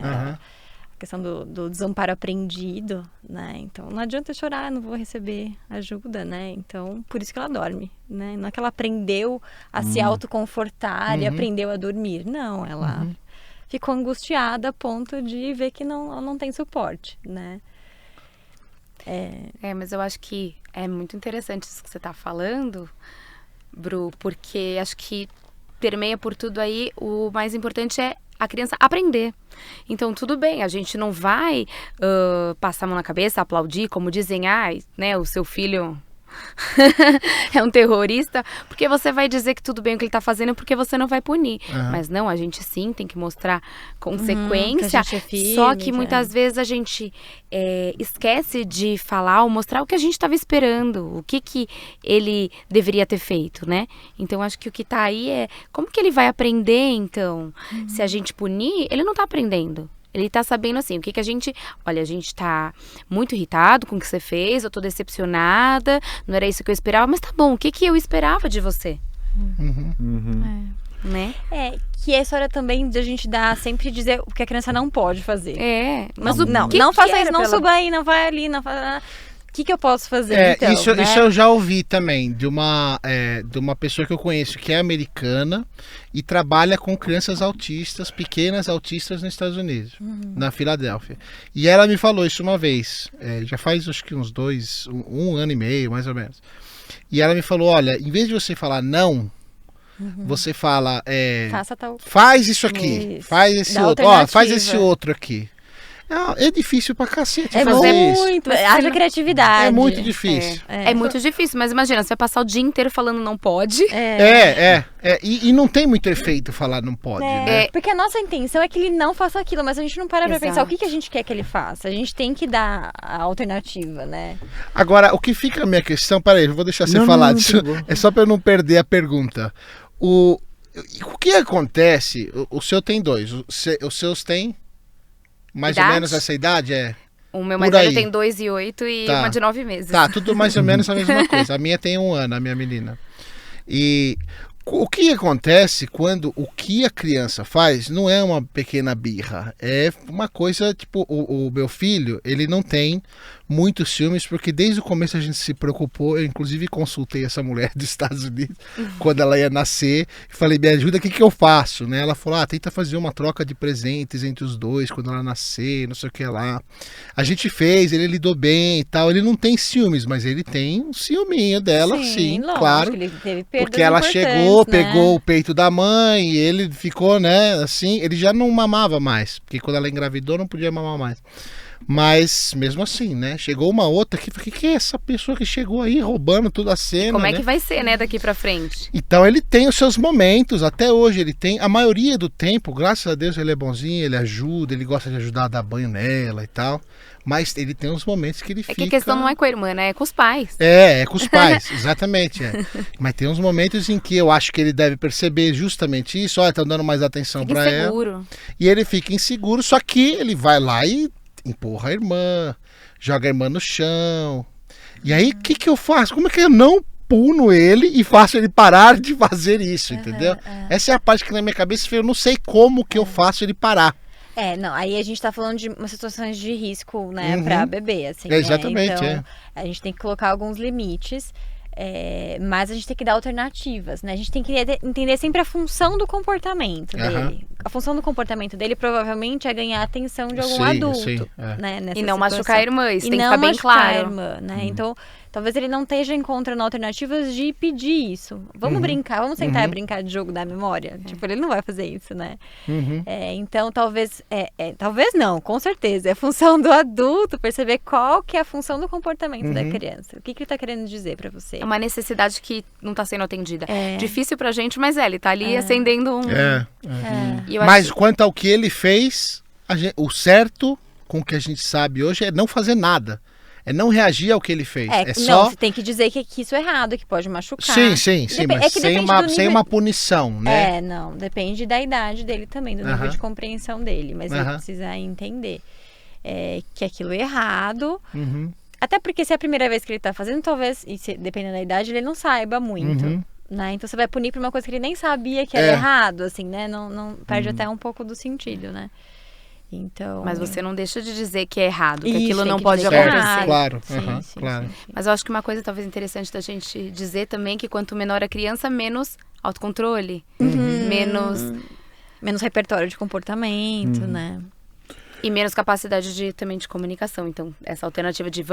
A questão do desamparo aprendido, né? Então, não adianta chorar, não vou receber ajuda, né? Então, por isso que ela dorme, né? Não é que ela aprendeu a se autoconfortar e aprendeu a dormir. Não, ela ficou angustiada a ponto de ver que ela não tem suporte, né? Mas eu acho que é muito interessante isso que você está falando, Bru, porque acho que permeia por tudo aí, o mais importante é a criança aprender. Então, tudo bem, a gente não vai passar a mão na cabeça, aplaudir, como dizem, né, o seu filho é um terrorista, porque você vai dizer que tudo bem o que ele tá fazendo porque você não vai punir. Mas não, a gente sim tem que mostrar consequência. Que a gente é firme, só que muitas vezes a gente esquece de falar ou mostrar o que a gente estava esperando, o que ele deveria ter feito, né? Então acho que o que tá aí é como que ele vai aprender, então? Se a gente punir, ele não tá aprendendo. Ele tá sabendo assim, o que a gente... Olha, a gente tá muito irritado com o que você fez, eu tô decepcionada, não era isso que eu esperava, mas tá bom, o que eu esperava de você? Né? Que é a história também de a gente sempre dizer o que a criança não pode fazer. Mas não faça isso, não suba aí, não vai ali, não faz... O que eu posso fazer, então? Isso né? eu já ouvi também de uma pessoa que eu conheço que é americana e trabalha com crianças autistas, pequenas autistas nos Estados Unidos, na Filadélfia. E ela me falou isso uma vez, já faz acho que uns um ano e meio, mais ou menos. E ela me falou, olha, em vez de você falar não, você fala, faz isso aqui, faz esse outro, faz esse outro aqui. É difícil pra cacete fazer isso. Haja criatividade. É muito difícil. É muito difícil, mas imagina, você vai passar o dia inteiro falando não pode. E não tem muito efeito falar não pode, né? Porque a nossa intenção é que ele não faça aquilo, mas a gente não para pra pensar o que a gente quer que ele faça. A gente tem que dar a alternativa, né? Agora, o que fica a minha questão... Peraí, eu vou deixar você falar disso. É só pra eu não perder a pergunta. O que acontece... O seu tem 2. Os seus têm... Mais ou menos essa idade, O meu mais velho tem 2 e 8 e uma de 9 meses. Tá, tudo mais ou menos a mesma coisa. A minha tem 1 ano, a minha menina. E o que acontece quando o que a criança faz não é uma pequena birra. É uma coisa, tipo, o meu filho, ele não tem muitos ciúmes, porque desde o começo a gente se preocupou. Eu inclusive consultei essa mulher dos Estados Unidos quando ela ia nascer e falei, me ajuda, o que eu faço, né? Ela falou, tenta fazer uma troca de presentes entre os dois quando ela nascer, não sei o que lá. A gente fez, ele lidou bem e tal. Ele não tem ciúmes, mas ele tem um ciúminho dela, sim, lógico, claro, ele teve perdas porque ela chegou, pegou o peito da mãe e ele ficou, né, assim, ele já não mamava mais, porque quando ela engravidou não podia mamar mais. Mas, mesmo assim, né? Chegou uma outra que falou, que é essa pessoa que chegou aí roubando toda a cena, Como é que vai ser, né, daqui pra frente? Então ele tem os seus momentos, até hoje ele tem, a maioria do tempo, graças a Deus ele é bonzinho, ele ajuda, ele gosta de ajudar a dar banho nela e tal, mas ele tem uns momentos que ele fica... É que a questão não é com a irmã, né? É com os pais. É com os pais, exatamente, Mas tem uns momentos em que eu acho que ele deve perceber justamente isso, estão dando mais atenção pra ela. E ele fica inseguro, só que ele vai lá e empurra a irmã, joga a irmã no chão. E aí, o que eu faço? Como é que eu não puno ele e faço ele parar de fazer isso, entendeu? Essa é a parte que na minha cabeça eu não sei como que eu faço ele parar. Não, aí a gente tá falando de umas situações de risco, né, pra bebê, assim. Exatamente, Então, a gente tem que colocar alguns limites. Mas a gente tem que dar alternativas, né? A gente tem que entender sempre a função do comportamento dele. A função do comportamento dele provavelmente é ganhar a atenção de algum adulto, né? E não machucar a irmã, isso tem que ficar bem claro. A irmã, né? Então, talvez ele não esteja encontrando alternativas de pedir isso. Vamos brincar, vamos sentar e brincar de jogo da memória? Tipo, ele não vai fazer isso, né? Então, talvez não, com certeza. É função do adulto perceber qual que é a função do comportamento da criança. O que ele tá querendo dizer pra você? É uma necessidade que não tá sendo atendida. Difícil pra gente, mas ele tá ali acendendo um... Mas quanto ao que ele fez, o certo, com o que a gente sabe hoje, é não fazer nada. É não reagir ao que ele fez. Não, você tem que dizer que isso é errado, que pode machucar. Sim, mas sem uma punição, né? Não, depende da idade dele também, do nível de compreensão dele. Mas ele precisa entender que aquilo é errado. Até porque se é a primeira vez que ele tá fazendo, talvez, e dependendo da idade, ele não saiba muito. Né? Então você vai punir por uma coisa que ele nem sabia que era errado, assim, né? Não perde até um pouco do sentido, né? Então... Mas você não deixa de dizer que é errado, que aquilo não pode acontecer. Claro, claro. Mas eu acho que uma coisa talvez interessante da gente dizer também que quanto menor a criança, menos autocontrole, menos repertório de comportamento, né? E menos capacidade também de comunicação. Então, essa alternativa de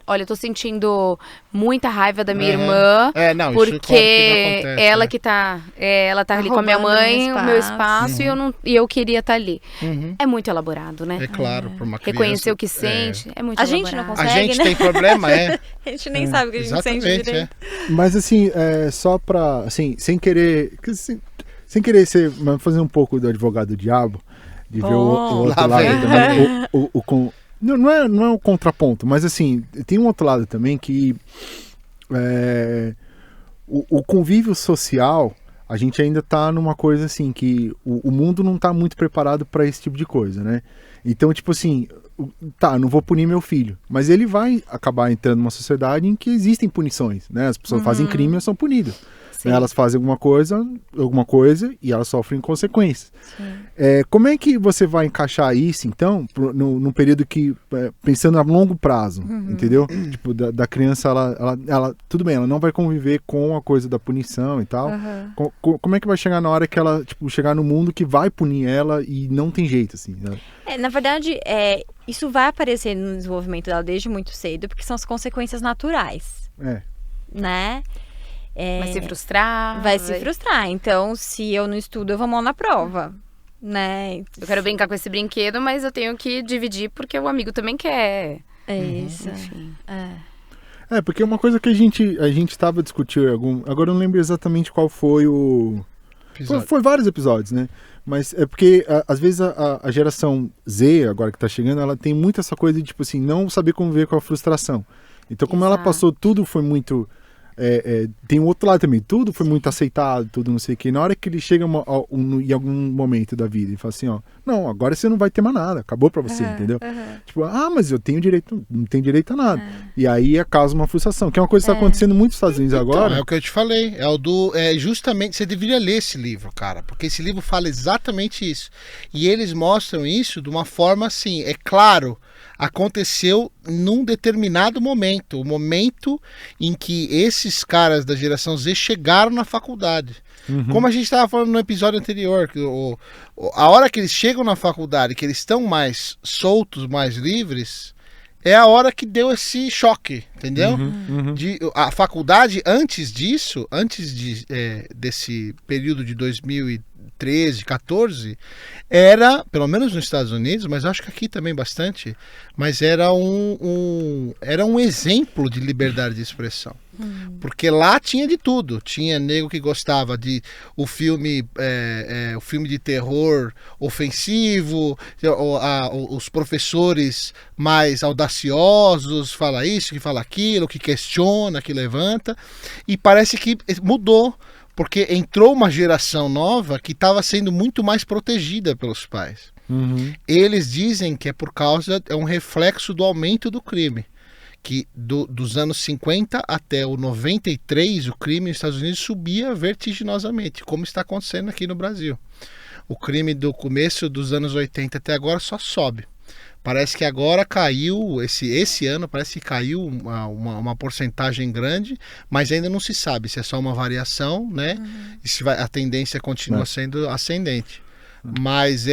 olha, eu tô sentindo muita raiva da minha irmã, não, isso porque claro que não acontece, ela que tá, ela tá ali com a minha mãe, o meu espaço, e eu queria estar ali. É muito elaborado, né? É claro, para uma criança. Reconhecer o que sente, é muito elaborado. A gente não consegue, A gente né? tem problema, A gente nem sabe o que a gente sente direito. Mas assim, só pra, assim, sem querer ser, mas fazer um pouco do advogado do diabo, de ver o outro lado também. Não é o contraponto, mas assim, tem um outro lado também que o convívio social, a gente ainda tá numa coisa assim, que o mundo não tá muito preparado para esse tipo de coisa, né? Então, tipo assim, não vou punir meu filho, mas ele vai acabar entrando numa sociedade em que existem punições, né? As pessoas fazem crime e elas são punidas. Elas fazem alguma coisa e elas sofrem consequências. Como é que você vai encaixar isso, então, num período que, pensando a longo prazo, entendeu? Tipo, da criança, ela, tudo bem, ela não vai conviver com a coisa da punição e tal. Como é que vai chegar na hora que ela, tipo, chegar no mundo que vai punir ela e não tem jeito, assim, né? Na verdade, isso vai aparecer no desenvolvimento dela desde muito cedo, porque são as consequências naturais. Né? Vai se frustrar. Vai se frustrar. Então, se eu não estudo, eu vou mal na prova. Né? Eu quero brincar com esse brinquedo, mas eu tenho que dividir porque o amigo também quer. É isso. Enfim. Porque uma coisa que a gente estava discutindo, agora eu não lembro exatamente qual foi foi vários episódios, né? Mas é porque, às vezes, a geração Z, agora que tá chegando, ela tem muito essa coisa de, tipo assim, não saber conviver com a frustração. Então, como ela passou, tudo foi muito... tem um outro lado também, tudo foi muito aceitado, tudo não sei o que. Na hora que ele chega em algum momento da vida e fala assim, não, agora você não vai ter mais nada, acabou pra você, entendeu? Tipo, mas eu tenho direito, não tenho direito a nada. E aí causa uma frustração, que é uma coisa que está acontecendo muito nos Estados Unidos agora. Então, é o que eu te falei, justamente, você deveria ler esse livro, cara, porque esse livro fala exatamente isso. E eles mostram isso de uma forma assim, é claro, aconteceu num determinado momento, o momento em que esses caras da geração Z chegaram na faculdade. Como a gente estava falando no episódio anterior, que a hora que eles chegam na faculdade, que eles estão mais soltos, mais livres, é a hora que deu esse choque, entendeu? A faculdade, antes disso, desse período de 2013, 14, era, pelo menos nos Estados Unidos, mas acho que aqui também bastante, mas era um exemplo de liberdade de expressão. Porque lá tinha de tudo. Tinha nego que gostava de o filme de terror ofensivo, os professores mais audaciosos, fala isso, que fala aquilo, que questiona, que levanta. E parece que mudou, porque entrou uma geração nova que estava sendo muito mais protegida pelos pais. Eles dizem que é um reflexo do aumento do crime. Que dos anos 50 até o 93, o crime nos Estados Unidos subia vertiginosamente, como está acontecendo aqui no Brasil. O crime do começo dos anos 80 até agora só sobe. Parece que agora caiu, esse ano parece que caiu uma porcentagem grande, mas ainda não se sabe se é só uma variação, né? E se a tendência continua sendo ascendente. Mas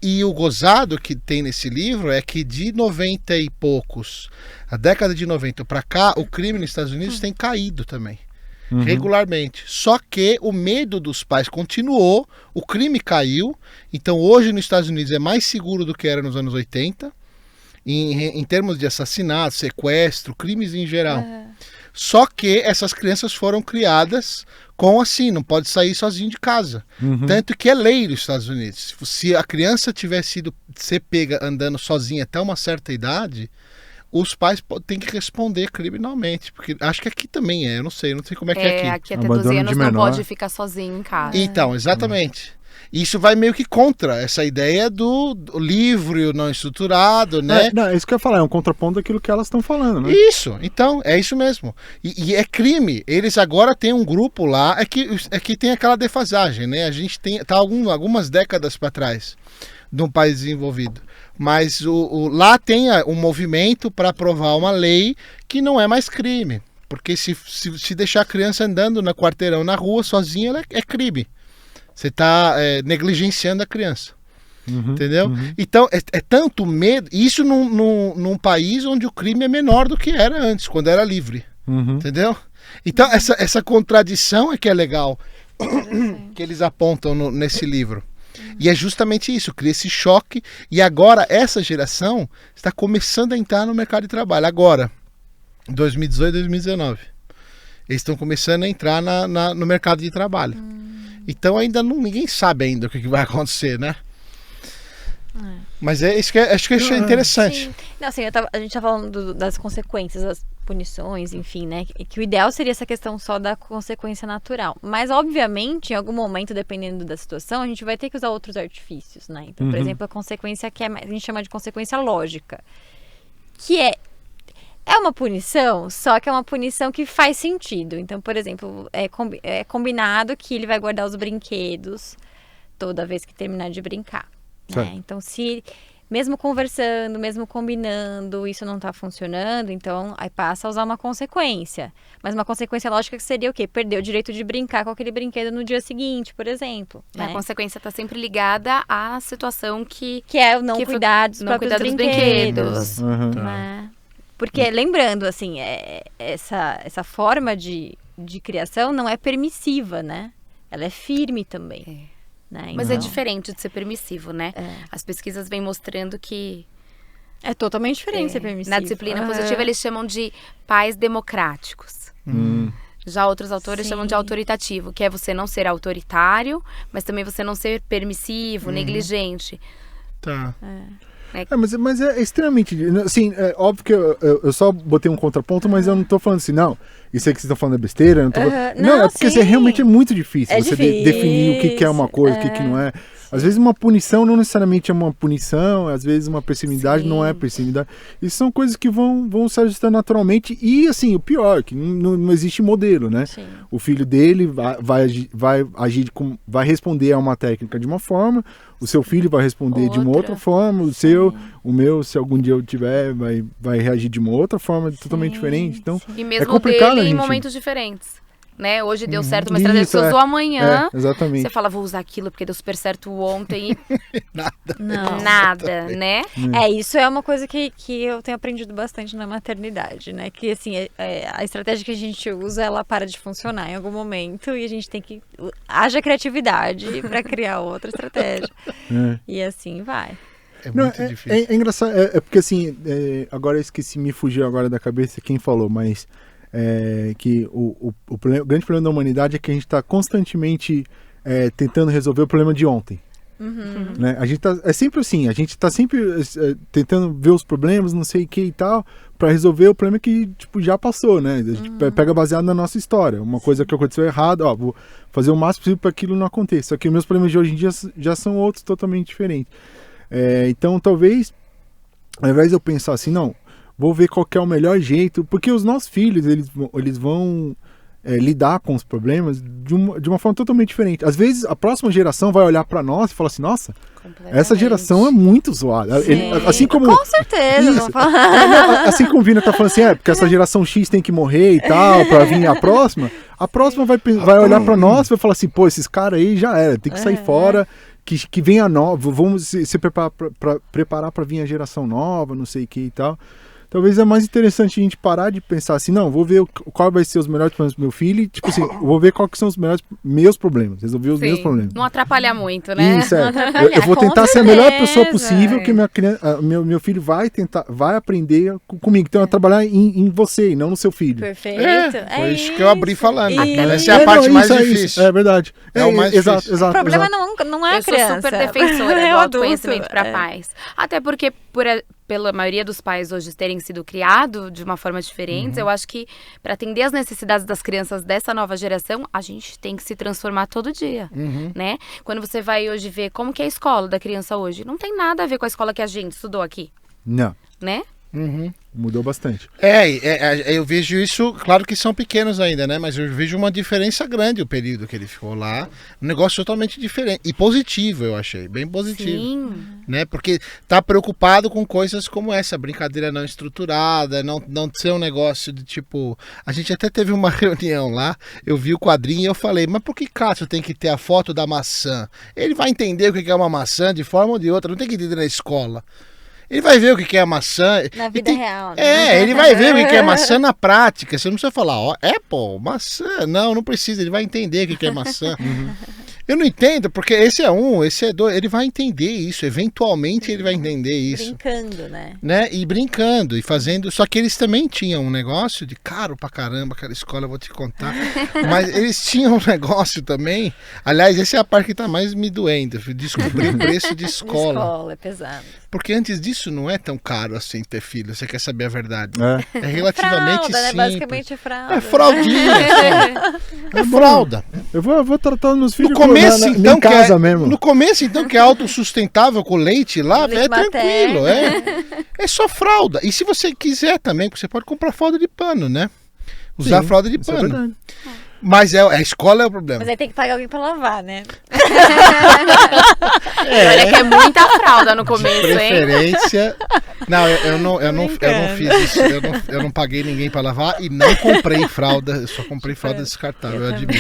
e o gozado que tem nesse livro é que de 90 e poucos, a década de 90 para cá, o crime nos Estados Unidos tem caído também, regularmente. Só que o medo dos pais continuou, o crime caiu. Então hoje nos Estados Unidos é mais seguro do que era nos anos 80, em termos de assassinato, sequestro, crimes em geral. Só que essas crianças foram criadas com assim, não pode sair sozinho de casa. Tanto que é lei nos Estados Unidos. Se a criança tivesse sido ser pega andando sozinha até uma certa idade, os pais têm que responder criminalmente. Porque acho que aqui também eu não sei como é que é aqui. Aqui até 12 anos não pode ficar sozinho em casa. Então, exatamente. Isso vai meio que contra essa ideia do livro não estruturado, né? É isso que eu ia falar, é um contraponto daquilo que elas estão falando, né? Isso, então, é isso mesmo. E é crime. Eles agora têm um grupo lá, é que tem aquela defasagem, né? A gente tá algumas décadas para trás de um país desenvolvido. Mas lá tem um movimento para aprovar uma lei que não é mais crime. Porque se deixar a criança andando no quarteirão, na rua, sozinha, é crime. Você está negligenciando a criança. Entendeu? Então, é tanto medo. Isso num país onde o crime é menor do que era antes, quando era livre. Entendeu? Então, essa contradição é que é legal que eles apontam nesse livro. E é justamente isso, cria esse choque. E agora, essa geração está começando a entrar no mercado de trabalho. Agora, 2018, 2019. Eles estão começando a entrar no mercado de trabalho. Então, ninguém sabe ainda o que vai acontecer, né? Mas acho que é interessante. Sim. Não, assim, a gente tá falando das consequências, das punições, enfim, né? Que o ideal seria essa questão só da consequência natural. Mas, obviamente, em algum momento, dependendo da situação, a gente vai ter que usar outros artifícios, né? Então, por exemplo, a consequência que a gente chama de consequência lógica. Que é uma punição, só que é uma punição que faz sentido. Então, por exemplo, é combinado que ele vai guardar os brinquedos toda vez que terminar de brincar. Né? Então, se mesmo conversando, mesmo combinando, isso não está funcionando, então aí passa a usar uma consequência. Mas uma consequência lógica que seria o quê? Perder o direito de brincar com aquele brinquedo no dia seguinte, por exemplo. Né? A consequência está sempre ligada à situação que é o não cuidar dos próprios brinquedos. Uhum. Porque, lembrando, assim, essa forma de criação não é permissiva, né? Ela é firme também. Né? Mas é diferente de ser permissivo, né? As pesquisas vêm mostrando que... É totalmente diferente ser permissivo. Na disciplina positiva, eles chamam de pais democráticos. Já outros autores chamam de autoritativo, que é você não ser autoritário, mas também você não ser permissivo, negligente. Tá. Mas é extremamente... Assim, é óbvio que eu só botei um contraponto, mas eu não tô falando assim, não, isso aí que vocês estão falando é besteira. Eu não, não, é porque realmente é muito difícil você definir o que é uma coisa, o que não é. Às vezes uma punição não necessariamente é uma punição, às vezes uma permissividade não é permissividade. Isso são coisas que vão se ajustar naturalmente. E assim, o pior, que não existe modelo, né? Sim. O filho dele vai responder a uma técnica de uma forma, o seu filho vai responder de uma outra forma, o meu, se algum dia eu tiver, vai reagir de uma outra forma, totalmente diferente. Então, e mesmo é complicado dele em momentos diferentes. Né? Hoje deu certo uma estratégia que você usou amanhã. Exatamente. Você fala, vou usar aquilo porque deu super certo ontem e... Nada, né? Isso é uma coisa que eu tenho aprendido bastante na maternidade, né? Que, assim, a estratégia que a gente usa, ela para de funcionar em algum momento e a gente tem que... Haja criatividade para criar outra estratégia. E assim vai. É muito difícil. É engraçado, porque assim, agora eu esqueci, me fugiu agora da cabeça quem falou, mas... que o grande problema da humanidade é que a gente está constantemente tentando resolver o problema de ontem. Né? A gente é sempre assim, a gente está sempre tentando ver os problemas, não sei o que e tal, para resolver o problema que tipo, já passou, né? A gente pega baseado na nossa história, uma coisa que aconteceu errado, vou fazer o máximo possível para aquilo não aconteça. Só que meus problemas de hoje em dia já são outros totalmente diferentes. Então talvez, ao invés de eu pensar assim, não, vou ver qual que é o melhor jeito, porque os nossos filhos, eles vão lidar com os problemas de uma forma totalmente diferente. Às vezes, a próxima geração vai olhar para nós e falar assim, nossa, essa geração é muito zoada. Assim como, com certeza. Assim como o Vina tá falando assim, porque essa geração X tem que morrer e tal, para vir a próxima vai olhar para nós e vai falar assim, pô, esses caras aí já era, tem que sair fora, que venha a nova, vamos se preparar para vir a geração nova, não sei o que e tal. Talvez é mais interessante a gente parar de pensar assim, não, vou ver qual vai ser os melhores problemas do meu filho e, tipo assim, vou ver quais que são os melhores meus problemas, resolver os meus problemas. Não atrapalhar muito, né? Isso, eu vou tentar ser a melhor pessoa possível, que meu filho vai aprender comigo. Então, é trabalhar em você e não no seu filho. Perfeito. Foi isso que eu abri falando. Essa é a parte mais difícil. É verdade. É o mais difícil. O problema não é a criança. Eu sou super defensora do autoconhecimento para pais. Até porque, pela maioria dos pais hoje terem sido criados de uma forma diferente, eu acho que para atender as necessidades das crianças dessa nova geração, a gente tem que se transformar todo dia, né? Quando você vai hoje ver como que é a escola da criança hoje, não tem nada a ver com a escola que a gente estudou aqui. Não. Né? Uhum. Mudou bastante. Eu vejo isso, claro que são pequenos ainda, né? Mas eu vejo uma diferença grande o período que ele ficou lá. Um negócio totalmente diferente. E positivo, eu achei. Bem positivo. Sim. Né? Porque tá preocupado com coisas como essa, brincadeira não estruturada, não ser um negócio de tipo... A gente até teve uma reunião lá, eu vi o quadrinho e eu falei, mas por que Cássio tem que ter a foto da maçã? Ele vai entender o que é uma maçã de forma ou de outra, não tem que entender na escola. Ele vai ver o que é a maçã. Na vida real, né? Ele vai ver o que é maçã na prática. Você não precisa falar, ó, Apple, maçã. Não precisa, ele vai entender o que é maçã. Eu não entendo, porque esse é dois, ele vai entender isso, eventualmente ele vai entender isso. Brincando, né? E brincando, e fazendo, só que eles também tinham um negócio de caro pra caramba, aquela escola, eu vou te contar, mas eles tinham um negócio também, aliás, essa é a parte que tá mais me doendo, descobrir o preço de escola. Escola, é pesado. Porque antes disso não é tão caro assim ter filho, você quer saber a verdade. É. É relativamente fralda, né? simples. Basicamente é fralda. É fraudinha, é fralda. Eu vou tratar os meus filhos No começo, então, em casa mesmo. No começo, então, que é autossustentável com leite lá, Leite é tranquilo, é só fralda. E se você quiser também, você pode comprar fralda de pano, né? Usar Sim, fralda de isso é pano. verdade. Mas a escola é o problema. Mas aí tem que pagar alguém pra lavar, né? Olha que é muita fralda no De começo, hein? preferência. Não, eu não fiz isso. Eu não paguei ninguém pra lavar e não comprei fralda. Eu só comprei fralda descartável, eu admito.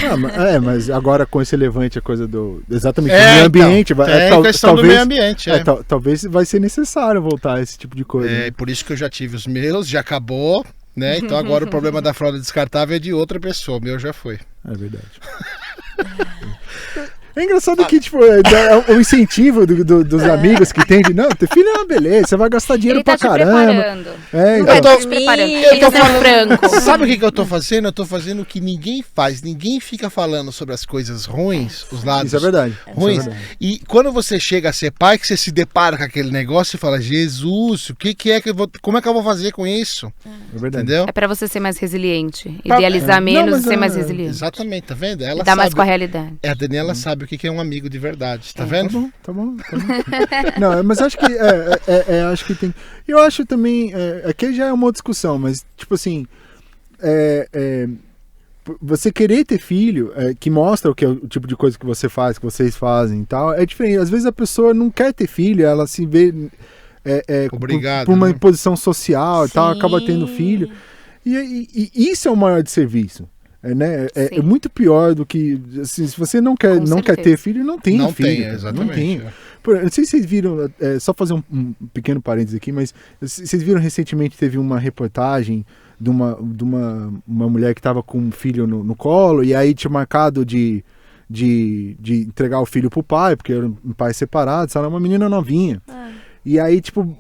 Mas agora com esse levante, a coisa do. Exatamente, do É, meio ambiente. então, vai, tem questão do meio ambiente. Talvez vai ser necessário voltar a esse tipo de coisa. É, por isso que eu já tive os meus, já acabou. Né? Então agora o problema da fralda descartável é de outra pessoa, o meu já foi. É verdade. É engraçado que, tipo, o incentivo dos amigos que tem de, não, ter filho é uma beleza, você vai gastar dinheiro Ele tá pra te caramba. preparando. É, Eu então, tô- Te preparando. eu Ele tô tá sendo franco. Sabe o que eu tô fazendo? Eu tô fazendo o que ninguém faz. Ninguém fica falando sobre as coisas ruins, os lados isso é verdade. ruins. Isso é verdade. E quando você chega a ser pai, que você se depara com aquele negócio e fala, Jesus, o que é que eu vou. Como é que eu vou fazer com isso? É verdade. Entendeu? É pra você ser mais resiliente. Pra- Idealizar Não, menos mas e ser mais é- resiliente. Exatamente, tá vendo? Ela Lidar mais sabe. com a realidade. A Daniela sabe o que é um amigo de verdade, tá Tá vendo? bom, tá bom. Não, mas acho que acho que tem. Eu acho também aqui já é uma outra discussão, mas tipo assim, você querer ter filho, que mostra o que é o tipo de coisa que você faz, que vocês fazem e tal, é diferente. Às vezes a pessoa não quer ter filho, ela se vê Obrigado, por uma né? imposição social e tal, acaba tendo Sim. filho. E isso é o maior desserviço. Né? É Sim. muito pior do que assim, se você não quer certeza. ter filho, não tenha Não filho. tem, cara. exatamente. Não tenha. Eu não sei se vocês viram, só fazer um pequeno parênteses aqui, mas vocês viram recentemente, teve uma reportagem de uma mulher que estava com um filho no colo, e aí tinha marcado de entregar o filho pro pai, porque era um pai separado, sabe? Uma menina novinha. E aí, tipo,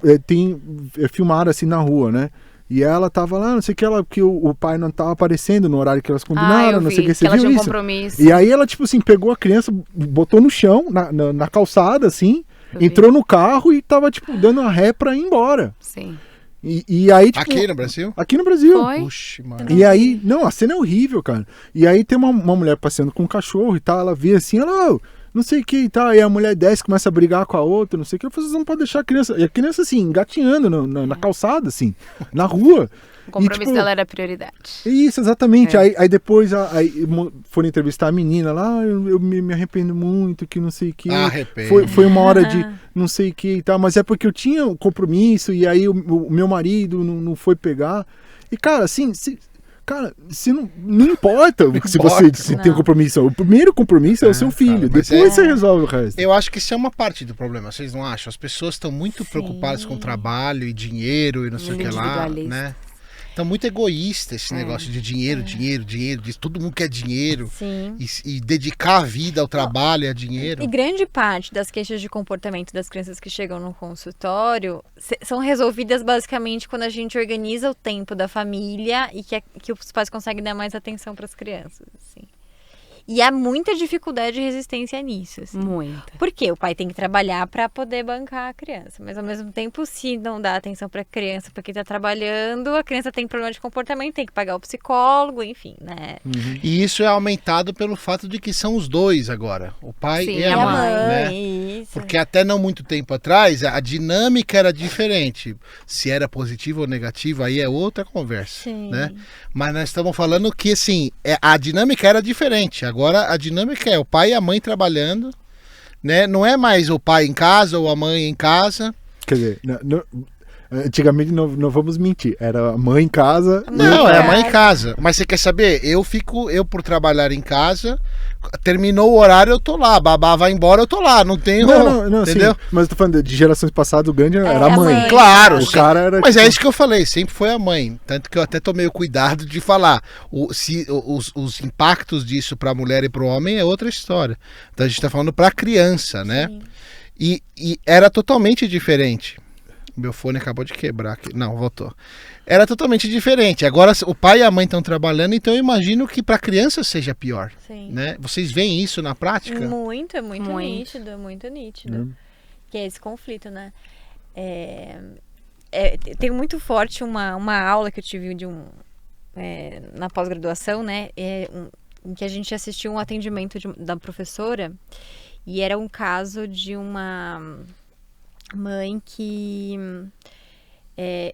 filmaram assim na rua, né? E ela tava lá, não sei o que, que o pai não tava aparecendo no horário que elas combinaram, eu não vi, sei o que, você ela viu tinha um isso? compromisso. E aí ela, tipo assim, pegou a criança, botou no chão, na calçada, assim, Eu vi. entrou no carro e tava, tipo, dando a ré pra ir embora. Sim. E aí, tipo... Aqui no Brasil? Aqui no Brasil. Foi? Puxa, mano. E aí, não, a cena é horrível, cara. E aí tem uma mulher passeando com um cachorro e tal, ela vê assim, ela, não sei o que e tal, e a mulher desce, começa a brigar com a outra, não sei o que, eu falei, vocês não podem deixar a criança, e a criança assim, engatinhando na calçada, assim, na rua. O compromisso tipo, dela era prioridade. Isso, exatamente. É. Aí depois foram entrevistar a menina lá, eu me arrependo muito, que não sei o que. Arrependo. Foi uma hora de não sei o que e tal, mas é porque eu tinha um compromisso e aí o meu marido não foi pegar. E cara, assim, se não importa se você tem um compromisso. O primeiro compromisso é o seu filho, cara, mas depois você resolve o resto. Eu acho que isso é uma parte do problema, vocês não acham? As pessoas estão muito preocupadas com trabalho e dinheiro e não sei o que lá, Individualista. né? Estão muito egoístas esse negócio de dinheiro, todo mundo quer dinheiro. Sim. E dedicar a vida ao trabalho e a dinheiro. E grande parte das queixas de comportamento das crianças que chegam no consultório são resolvidas basicamente quando a gente organiza o tempo da família e que os pais conseguem dar mais atenção para as crianças. Assim. E há muita dificuldade e resistência nisso. Assim. Muita. Porque o pai tem que trabalhar para poder bancar a criança. Mas ao mesmo tempo, se não dá atenção para a criança porque está trabalhando, a criança tem problema de comportamento, tem que pagar o psicólogo, enfim, né? E isso é aumentado pelo fato de que são os dois agora, o pai Sim, e a mãe, né? Isso. Porque até não muito tempo atrás a dinâmica era diferente. Se era positivo ou negativo, aí é outra conversa, Sim. né? Mas nós estamos falando que assim, a dinâmica era diferente. Agora a dinâmica é o pai e a mãe trabalhando, né? Não é mais o pai em casa ou a mãe em casa. Quer dizer, antigamente não vamos mentir, era a mãe em casa. Não, é a mãe em casa. Mas você quer saber? Eu por trabalhar em casa, terminou o horário, eu tô lá. A babá vai embora, eu tô lá. Não tenho. Não, entendeu? sim, mas eu tô falando de gerações passadas, o grande era a a mãe. mãe. Claro, O sim. cara era. Mas tipo, é isso que eu falei, sempre foi a mãe. Tanto que eu até tomei o cuidado de falar. Os impactos disso para a mulher e para o homem é outra história. Então a gente está falando para a criança, né? Sim. E era totalmente diferente. Meu fone acabou de quebrar aqui. Não, voltou. Era totalmente diferente. Agora o pai e a mãe estão trabalhando, então eu imagino que para a criança seja pior. Sim. Né? Vocês veem isso na prática? Muito Muito. nítido, muito nítido. Que é esse conflito, né? Tem muito forte uma aula que eu tive na pós-graduação, né? Em que a gente assistiu um atendimento da professora e era um caso de uma mãe que,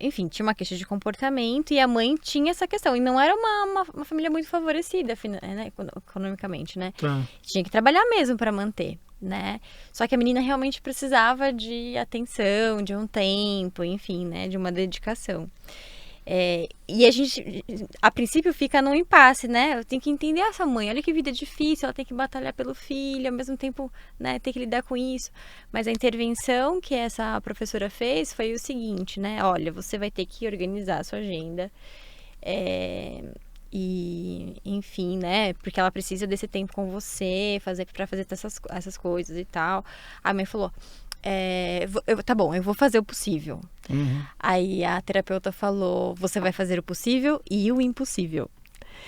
enfim, tinha uma queixa de comportamento e a mãe tinha essa questão. E não era uma família muito favorecida, né, economicamente, né? Tá. Tinha que trabalhar mesmo para manter, né? Só que a menina realmente precisava de atenção, de um tempo, enfim, né? De uma dedicação. E a gente, a princípio, fica num impasse, né? Eu tenho que entender essa mãe, olha que vida difícil, ela tem que batalhar pelo filho, ao mesmo tempo, né, ter que lidar com isso. Mas a intervenção que essa professora fez foi o seguinte, né? Olha, você vai ter que organizar a sua agenda. E, enfim, né? Porque ela precisa desse tempo com você, para fazer essas coisas e tal. A mãe falou... tá bom, eu vou fazer o possível. Uhum. Aí a terapeuta falou, você vai fazer o possível e o impossível.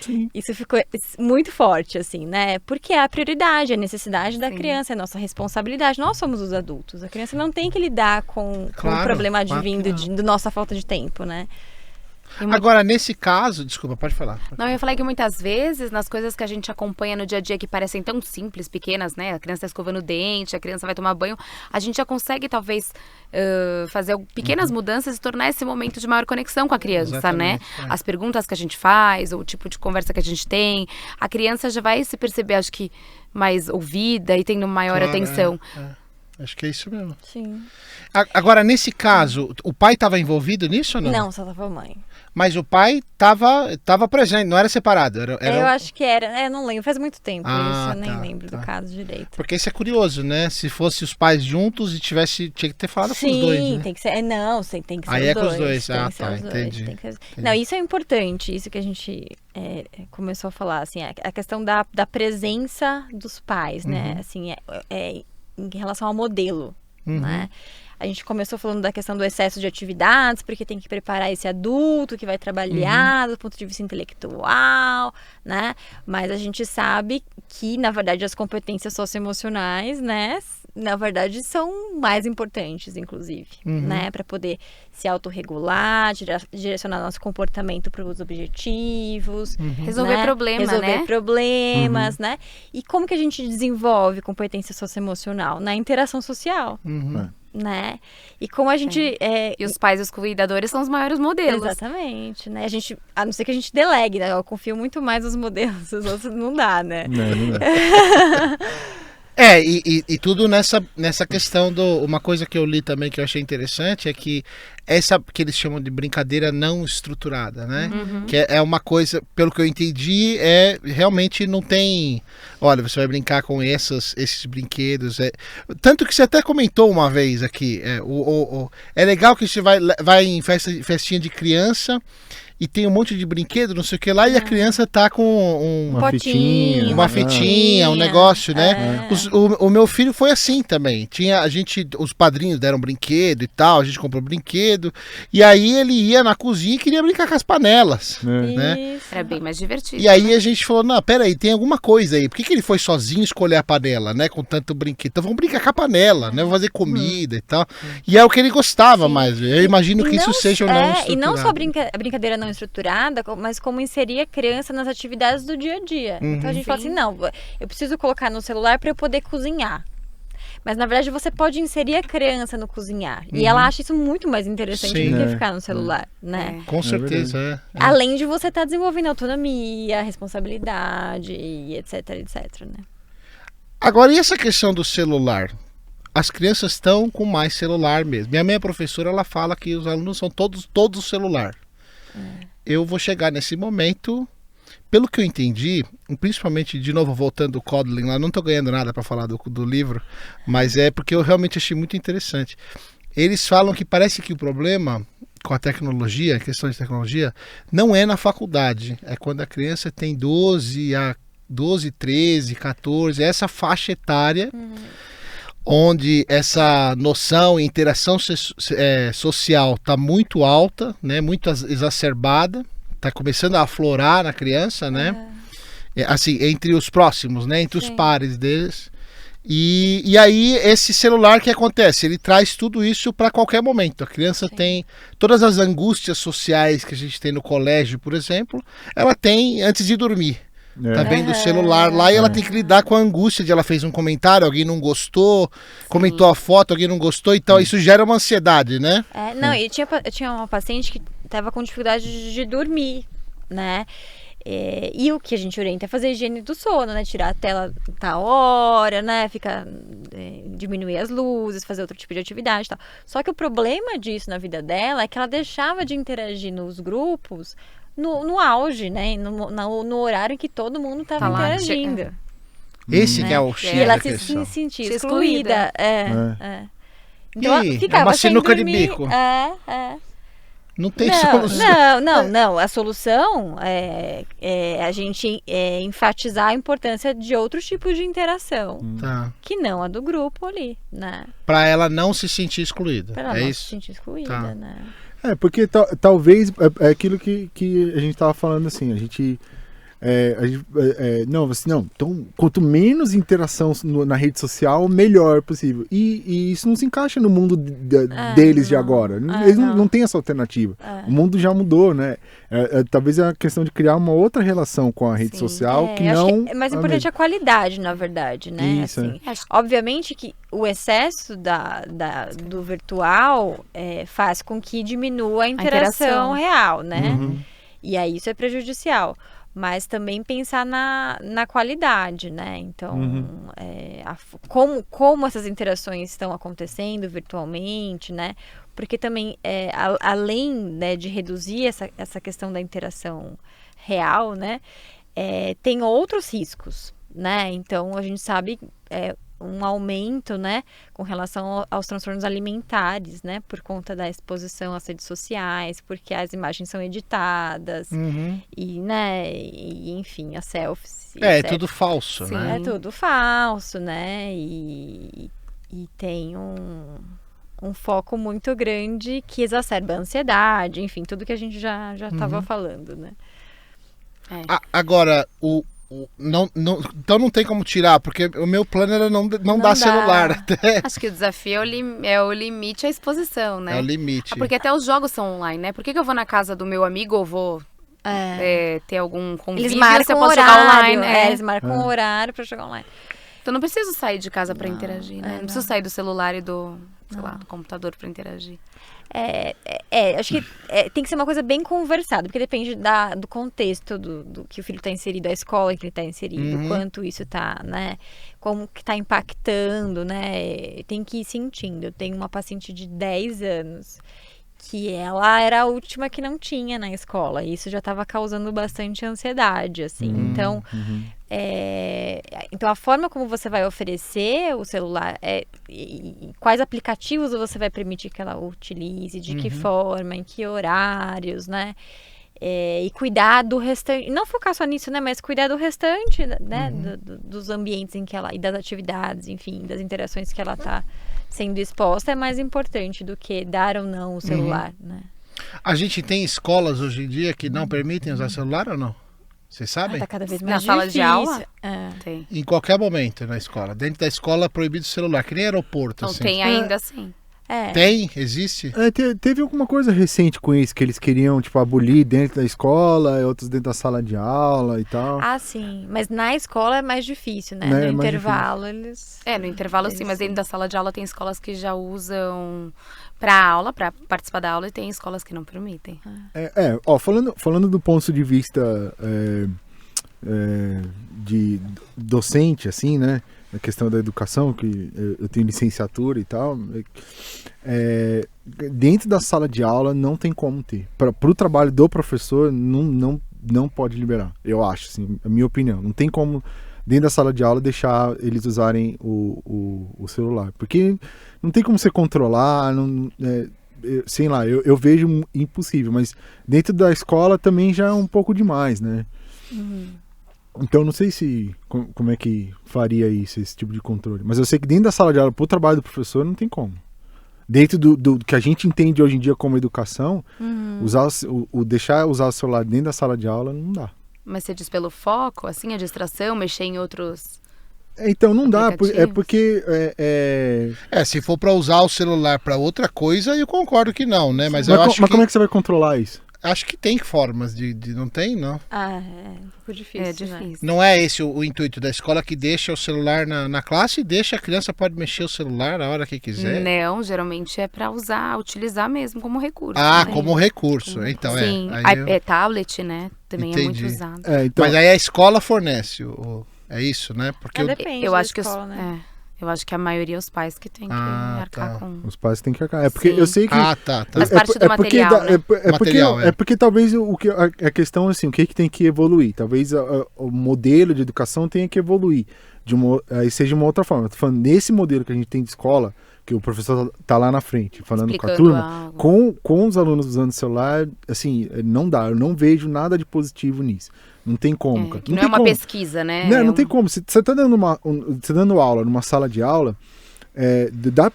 Sim. Isso ficou muito forte, assim, né? Porque é a prioridade, a necessidade da Sim. criança, é a nossa responsabilidade. Nós somos os adultos. A criança não tem que lidar com o problema advindo da nossa falta de tempo, né? Agora, nesse caso, desculpa, pode falar. Não, eu ia falar que muitas vezes, nas coisas que a gente acompanha no dia a dia que parecem tão simples, pequenas, né? A criança tá escovando o dente, a criança vai tomar banho, a gente já consegue, talvez, fazer pequenas mudanças e tornar esse momento de maior conexão com a criança, Exatamente, né? As perguntas que a gente faz, ou o tipo de conversa que a gente tem, a criança já vai se perceber, acho que, mais ouvida e tendo maior atenção. Acho que é isso mesmo. Sim. Agora, nesse caso, o pai estava envolvido nisso ou não? Não, só tava a mãe. Mas o pai estava presente, não era separado. Eu acho que era. Eu não lembro, faz muito tempo isso, eu nem tá, lembro do caso direito. Porque isso é curioso, né? Se fosse os pais juntos e tinha que ter falado com os dois, né? Tem que ser. Não, tem que ser Aí os dois. com os dois. Tem Ah, que ser tá, os dois, entendi. tem que ser- Não, isso é importante, isso que a gente começou a falar, assim, a questão da presença dos pais, né? Assim, em relação ao modelo, né? A gente começou falando da questão do excesso de atividades, porque tem que preparar esse adulto que vai trabalhar do ponto de vista intelectual, né? Mas a gente sabe que, na verdade, as competências socioemocionais, né? Na verdade, são mais importantes, inclusive, né? Para poder se autorregular, direcionar nosso comportamento para os objetivos. Resolver né? problema, Resolver né? problemas, né? E como que a gente desenvolve competência socioemocional? Na interação social. Né? E como a gente... E os pais e os cuidadores são os maiores modelos. Exatamente, né? A não ser que a gente delegue, né? Eu confio muito mais nos modelos, os outros não dá, né? Não dá. E tudo nessa questão uma coisa que eu li também que eu achei interessante é que essa que eles chamam de brincadeira não estruturada, né? Que é uma coisa, pelo que eu entendi, realmente não tem, olha, você vai brincar com esses brinquedos, tanto que você até comentou uma vez aqui, é legal que você vai em festinha de criança e tem um monte de brinquedo, não sei o que lá, e a criança tá com Uma fitinha. uma fitinha, um negócio, né? É. O meu filho foi assim também. Os padrinhos deram brinquedo e tal, a gente comprou brinquedo, e aí ele ia na cozinha e queria brincar com as panelas, né? Isso. Era bem mais divertido. E aí a gente falou, não, peraí, tem alguma coisa aí. Por que ele foi sozinho escolher a panela, né? Com tanto brinquedo. Então vamos brincar com a panela, né? Vamos fazer comida e tal. E é o que ele gostava mais. Eu imagino que isso seja ou não estruturado. E não só a brincadeira não estruturada, mas como inserir a criança nas atividades do dia a dia. Então a gente fala assim, não, eu preciso colocar no celular para eu poder cozinhar. Mas, na verdade, você pode inserir a criança no cozinhar. E ela acha isso muito mais interessante Sim. do que ficar no celular, né? Com certeza, é. Além de você estar desenvolvendo autonomia, responsabilidade, e etc, etc, né? Agora, e essa questão do celular? As crianças estão com mais celular mesmo. Minha professora, ela fala que os alunos são todos celular. Eu vou chegar nesse momento... Pelo que eu entendi, principalmente, de novo, voltando do Codling lá, não estou ganhando nada para falar do livro, mas é porque eu realmente achei muito interessante. Eles falam que parece que o problema com a tecnologia, a questão de tecnologia, não é na faculdade. É quando a criança tem 12, 13, 14, essa faixa etária, onde essa noção e interação social está muito alta, né, muito exacerbada. Tá começando a aflorar na criança, né? Assim, entre os próximos, né? Entre os pares deles. E aí, esse celular, que acontece? Ele traz tudo isso para qualquer momento. A criança tem todas as angústias sociais que a gente tem no colégio, por exemplo, ela tem antes de dormir. Tá vendo o celular lá e ela tem que lidar com a angústia de ela fez um comentário, alguém não gostou, comentou a foto, alguém não gostou e tal. Isso gera uma ansiedade, né? Não, eu tinha uma paciente que estava com dificuldade de dormir, né? E o que a gente orienta é fazer higiene do sono, né? Tirar a tela da hora, né? Diminuir as luzes, fazer outro tipo de atividade e tal. Só que o problema disso na vida dela é que ela deixava de interagir nos grupos no auge, né? No horário em que todo mundo estava interagindo. Esse que é o E ela se sentia excluída. Então, ficava uma sinuca de bico. Não tem solução. Não. A solução é a gente enfatizar a importância de outros tipos de interação. Que não a do grupo ali, né? Pra ela não se sentir excluída. Pra ela não se sentir excluída, né? Porque talvez é aquilo que a gente tava falando assim, então, quanto menos interação na rede social, melhor possível. E isso não se encaixa no mundo deles de agora. Eles não têm essa alternativa. O mundo já mudou, né? Talvez é a questão de criar uma outra relação com a rede social que não... É mais importante a qualidade, na verdade, né? Isso, assim, obviamente que o excesso do virtual faz com que diminua a interação real, né? E aí isso é prejudicial. Mas também pensar na qualidade, né? Então, como essas interações estão acontecendo virtualmente, né? Porque também, além, né, de reduzir essa questão da interação real, né? Tem outros riscos, né? Então, a gente sabe um aumento, né, com relação aos transtornos alimentares, né, por conta da exposição às redes sociais, porque as imagens são editadas e, né, enfim, as selfies. É tudo falso, né? É tudo falso, né, e tem um foco muito grande que exacerba a ansiedade, enfim, tudo que a gente já estava falando, né. Agora, então não tem como tirar, porque o meu plano era não dar celular até. Acho que o desafio é o limite à exposição, né? É o limite. Porque até os jogos são online, né? Por que eu vou na casa do meu amigo ou vou ter algum convívio? Eles marcam horário, jogar online, eles marcam o horário para jogar online. Então não preciso sair de casa para interagir, né? Não preciso sair do celular e do computador para interagir. Acho que tem que ser uma coisa bem conversada, porque depende do contexto do que o filho está inserido, a escola que ele está inserido, quanto isso está, né? Como que está impactando, né? Tem que ir sentindo. Eu tenho uma paciente de 10 anos que ela era a última que não tinha na escola, e isso já estava causando bastante ansiedade, assim. Então, então a forma como você vai oferecer o celular, e quais aplicativos você vai permitir que ela utilize, de que forma, em que horários, né? E cuidar do restante, não focar só nisso, né? Mas cuidar do restante, né? Dos ambientes em que ela, e das atividades, enfim, das interações que ela está sendo exposta é mais importante do que dar ou não o celular, né? A gente tem escolas hoje em dia que não permitem usar celular ou não? Vocês sabem? Tá cada vez Na mais sala de aula? Tem. Em qualquer momento na escola. Dentro da escola é proibido o celular, que nem aeroporto. Não assim. tem ainda assim. Tem? Existe? Teve alguma coisa recente com isso, que eles queriam, tipo, abolir dentro da escola, outros dentro da sala de aula e tal. Ah, sim. Mas na escola é mais difícil, né? Né, é No mais intervalo eles... No intervalo sim, mas dentro da sala de aula tem escolas que já usam pra aula, pra participar da aula, e tem escolas que não permitem. Falando do ponto de vista de docente, assim, né? A questão da educação, que eu tenho licenciatura e tal, dentro da sala de aula não tem como ter. Para o trabalho do professor, não pode liberar, eu acho, assim, a minha opinião. Não tem como, dentro da sala de aula, deixar eles usarem o celular. Porque não tem como você controlar, sei lá, eu vejo impossível, mas dentro da escola também já é um pouco demais, né? Então não sei como é que faria isso, esse tipo de controle. Mas eu sei que dentro da sala de aula, pro trabalho do professor, não tem como. Dentro do que a gente entende hoje em dia como educação, deixar usar o celular dentro da sala de aula não dá. Mas você diz pelo foco, assim, a distração, mexer em outros... Então não dá, porque... se for para usar o celular para outra coisa, eu concordo que não, né? Mas como é que você vai controlar isso? Acho que tem formas de não tem, não? É um pouco difícil. É difícil. Né? Não é esse o intuito da escola, que deixa o celular na classe e deixa a criança pode mexer o celular a hora que quiser? Não, geralmente é para utilizar mesmo como recurso. Como recurso. Então sim, tablet, né? Também Entendi. É muito usado. Mas aí a escola fornece é isso, né? Porque depende eu da acho escola, né? Eu acho que a maioria é os pais que tem que arcar com... Os pais têm que arcar. Porque eu sei que... Faz parte do material, né? Porque talvez a questão, assim, o que tem que evoluir? Talvez o modelo de educação tenha que evoluir. Aí seja uma outra forma. Eu tô falando, nesse modelo que a gente tem de escola, que o professor tá lá na frente, falando explicando com a turma, com os alunos usando o celular, assim, não dá. Eu não vejo nada de positivo nisso. Não tem como, cara. Não é uma pesquisa, né? Não tem como. Você tá dando aula numa sala de aula, da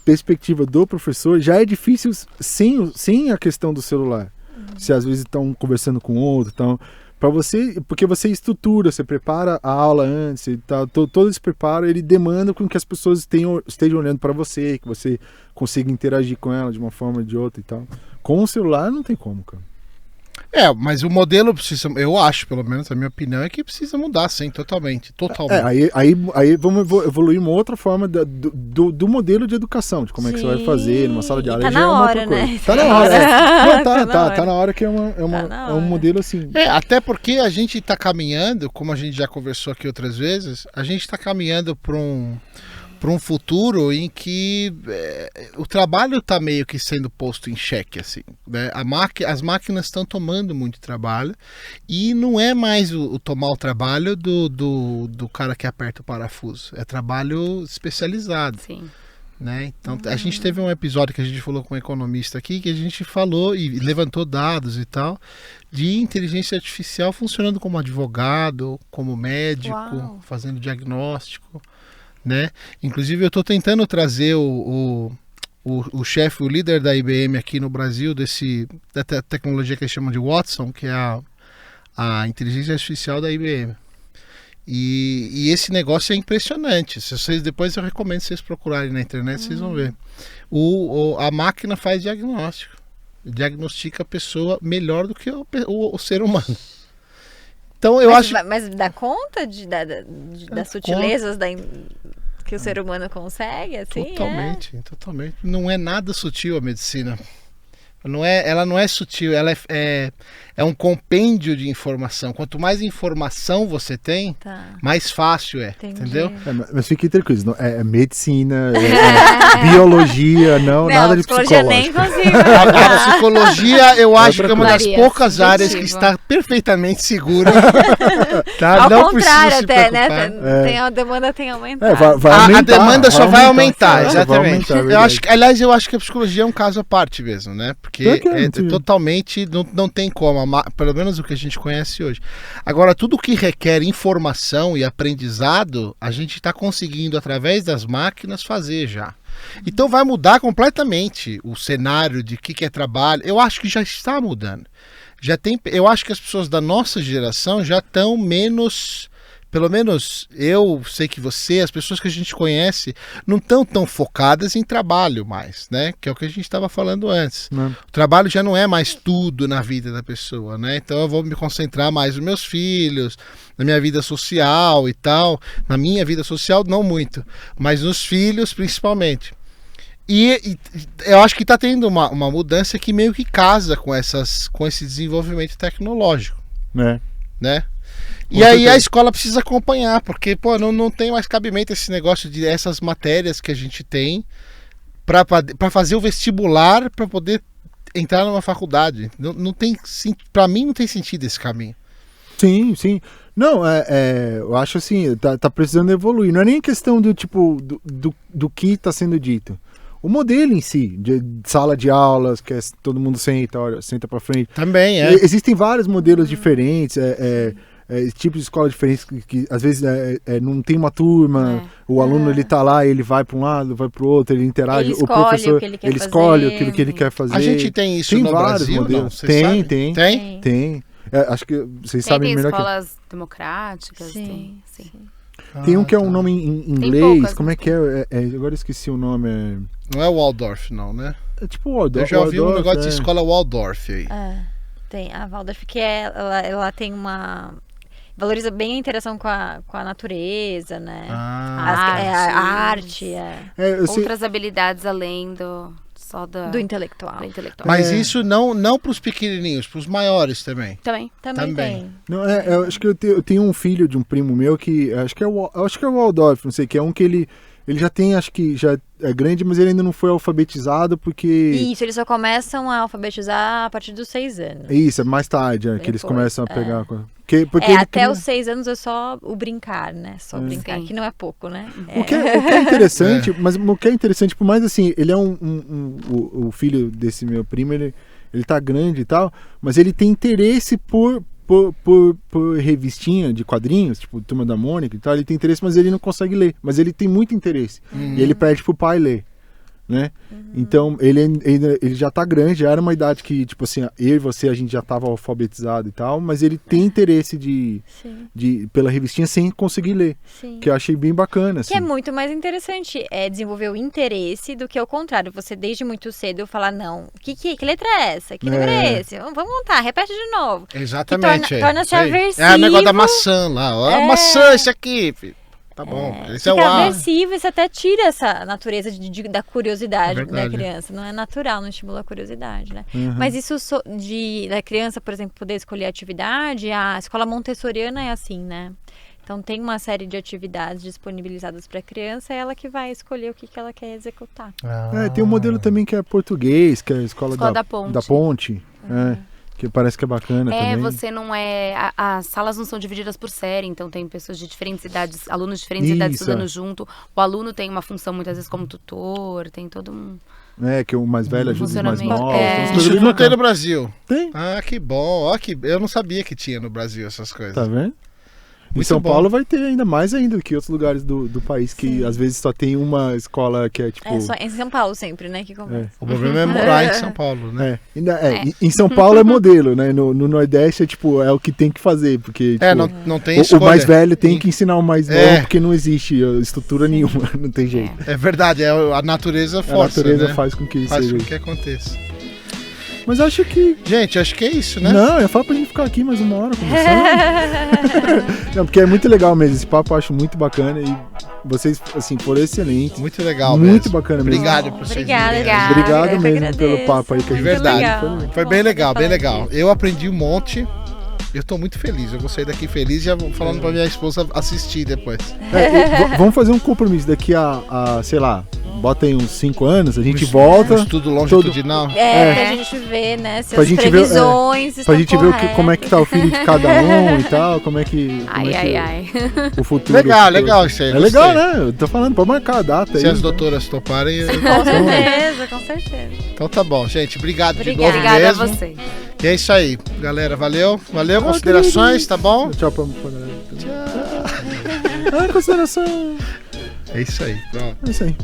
perspectiva do professor, já é difícil sem a questão do celular. Se às vezes estão conversando com outro, então, porque você estrutura, você prepara a aula antes, todo esse preparo, ele demanda com que as pessoas estejam olhando para você, que você consiga interagir com ela de uma forma ou de outra e tal. Com o celular não tem como, cara. Mas o modelo precisa, eu acho, pelo menos a minha opinião, é que precisa mudar, sim, totalmente. Aí vamos evoluir uma outra forma do modelo de educação, de como é que você vai fazer numa sala de aula. Tá na hora, né? Tá na hora. Tá na hora que é um modelo assim. Até porque a gente tá caminhando, como a gente já conversou aqui outras vezes, a gente tá caminhando para um futuro em que o trabalho está meio que sendo posto em xeque, assim, né? As máquinas estão tomando muito trabalho e não é mais o tomar o trabalho do cara que aperta o parafuso, é trabalho especializado. Sim. Né? Então a gente teve um episódio que a gente falou com um economista aqui, que a gente falou e levantou dados e tal, de inteligência artificial funcionando como advogado, como médico, fazendo diagnóstico. Né? Inclusive eu estou tentando trazer o chefe, o líder da IBM aqui no Brasil, da tecnologia que eles chamam de Watson, que é a inteligência artificial da IBM. E esse negócio é impressionante. Depois eu recomendo vocês procurarem na internet, vocês vão ver. A máquina faz diagnóstico, diagnostica a pessoa melhor do que o ser humano. Então, mas dá conta das sutilezas que o ser humano consegue? Assim, totalmente. Não é nada sutil a medicina. Ela não é sutil, ela é um compêndio de informação. Quanto mais informação você tem, mais fácil entendeu? Mas fique tranquilo, é medicina, biologia, nada de psicologia. Nem consigo. A psicologia, eu acho que é uma das poucas áreas que está perfeitamente segura. Ao contrário até, né? A demanda tem aumentado. A demanda só vai aumentar, exatamente. Eu acho que a psicologia é um caso à parte mesmo, né? porque é totalmente, não tem como, pelo menos o que a gente conhece hoje. Agora, tudo que requer informação e aprendizado, a gente está conseguindo, através das máquinas, fazer já. Então vai mudar completamente o cenário de que é trabalho. Eu acho que já está mudando. Eu acho que as pessoas da nossa geração já estão menos... Pelo menos eu sei que as pessoas que a gente conhece, não estão tão focadas em trabalho mais, né? Que é o que a gente estava falando antes. O trabalho já não é mais tudo na vida da pessoa, né? Então eu vou me concentrar mais nos meus filhos, na minha vida social e tal. Na minha vida social, não muito, mas nos filhos principalmente. E eu acho que está tendo uma mudança que meio que casa com esse desenvolvimento tecnológico, né? E aí a escola precisa acompanhar, porque não tem mais cabimento esse negócio de essas matérias que a gente tem para fazer o vestibular para poder entrar numa faculdade. Não tem, para mim não tem sentido esse caminho. Sim. Não, eu acho assim, tá precisando evoluir. Não é nem questão do tipo do que está sendo dito. O modelo em si, de sala de aulas, que todo mundo senta para frente. Também é. Existem vários modelos diferentes, tipos de escola diferentes que às vezes não tem uma turma, o aluno ele tá lá, ele vai para um lado, vai para o outro, ele interage, o professor ele escolhe aquilo que ele quer fazer. A gente tem isso no Brasil, modelos. Não? Tem. Acho que vocês sabem melhor que... Tem escolas democráticas, sim. Tem um que é um nome em inglês, como é que é? Agora eu esqueci o nome. Não é Waldorf, não, né? É tipo Waldorf. Eu já ouvi um negócio de escola Waldorf aí. Tem a Waldorf, que ela tem uma... Valoriza bem a interação com a natureza, né? A arte. Outras habilidades além do intelectual. Mas isso não para os pequenininhos, para os maiores também. Também tem. Não, eu acho que eu tenho um filho de um primo meu que acho que é o Waldorf, não sei, que é um que ele já tem, acho que já é grande, mas ele ainda não foi alfabetizado porque... Isso, eles só começam a alfabetizar a partir dos 6 anos. Isso, é mais tarde que eles começam a pegar... Porque até os 6 anos é só o brincar, né? Só brincar, que não é pouco, né? O que é interessante, mas o que é interessante, por mais assim, ele é o filho desse meu primo, ele tá grande e tal, mas ele tem interesse por revistinha de quadrinhos, tipo Turma da Mônica e tal, ele tem interesse, mas ele não consegue ler, mas ele tem muito interesse, e ele pede pro pai ler, né? Então ele já tá grande, já era uma idade que, tipo assim, eu e você, a gente já tava alfabetizado e tal, mas ele tem interesse pela revistinha sem conseguir ler, que eu achei bem bacana, assim. Que é muito mais interessante desenvolver o interesse do que o contrário, você desde muito cedo falar, não, que letra é essa? Que número é esse? Vamos montar, repete de novo. Exatamente. Torna-se aversivo. É o negócio da maçã lá, ó, a maçã, esse aqui, filho. Tá bom, esse é o A. Aversivo, isso até tira essa natureza da curiosidade da criança. Não é natural, não estimula a curiosidade, né? Mas isso da criança, por exemplo, poder escolher atividade, a escola montessoriana é assim, né? Então tem uma série de atividades disponibilizadas para a criança, é ela que vai escolher o que ela quer executar. Tem um modelo também que é português, que é a escola da Ponte. Que parece que é bacana também. Você não é... As salas não são divididas por série, então tem pessoas de diferentes idades, alunos de diferentes idades estudando junto. O aluno tem uma função, muitas vezes, como tutor, tem todo um... que o mais velho ajuda os mais novos. Isso não tem no Brasil? Tem. Que bom. Eu não sabia que tinha no Brasil essas coisas. Tá vendo? Em São Paulo vai ter ainda mais ainda que outros lugares do país, que às vezes só tem uma escola que é tipo... só em São Paulo sempre, né, que começa. O problema é morar em São Paulo, né? Em São Paulo é modelo, né? No Nordeste é o que tem que fazer, porque não tem escolha. O mais velho tem que ensinar o mais novo, porque não existe estrutura nenhuma, não tem jeito. É verdade, a natureza força, a natureza né? faz com que faz com que aconteça. Mas acho que... Gente, acho que é isso, né? Não, eu falo pra gente ficar aqui mais uma hora conversando. Não, porque é muito legal mesmo. Esse papo eu acho muito bacana e vocês, assim, foram excelentes. Muito legal muito bacana mesmo. Obrigado por vocês. Obrigado mesmo pelo papo aí que a gente... De verdade. Foi bem legal, bem legal. Eu aprendi um monte. Eu tô muito feliz. Eu vou sair daqui feliz e já vou falando pra minha esposa assistir depois. Vamos fazer um compromisso daqui a sei lá, bota aí uns 5 anos, a gente volta. Estudo longitudinal. Pra gente ver, né, se Pra as gente ver, previsões pra estão gente ver como é que tá o filho de cada um e tal, como é que o futuro. Legal isso aí. É legal, né? Eu tô falando, pode marcar a data Se aí. as doutoras toparem. Com certeza. Então tá bom, gente. Obrigado de novo Obrigada mesmo. a você. E é isso aí, galera. Valeu. Considerações, tá bom? Tchau pra consideração. É isso aí. Pronto. É isso aí.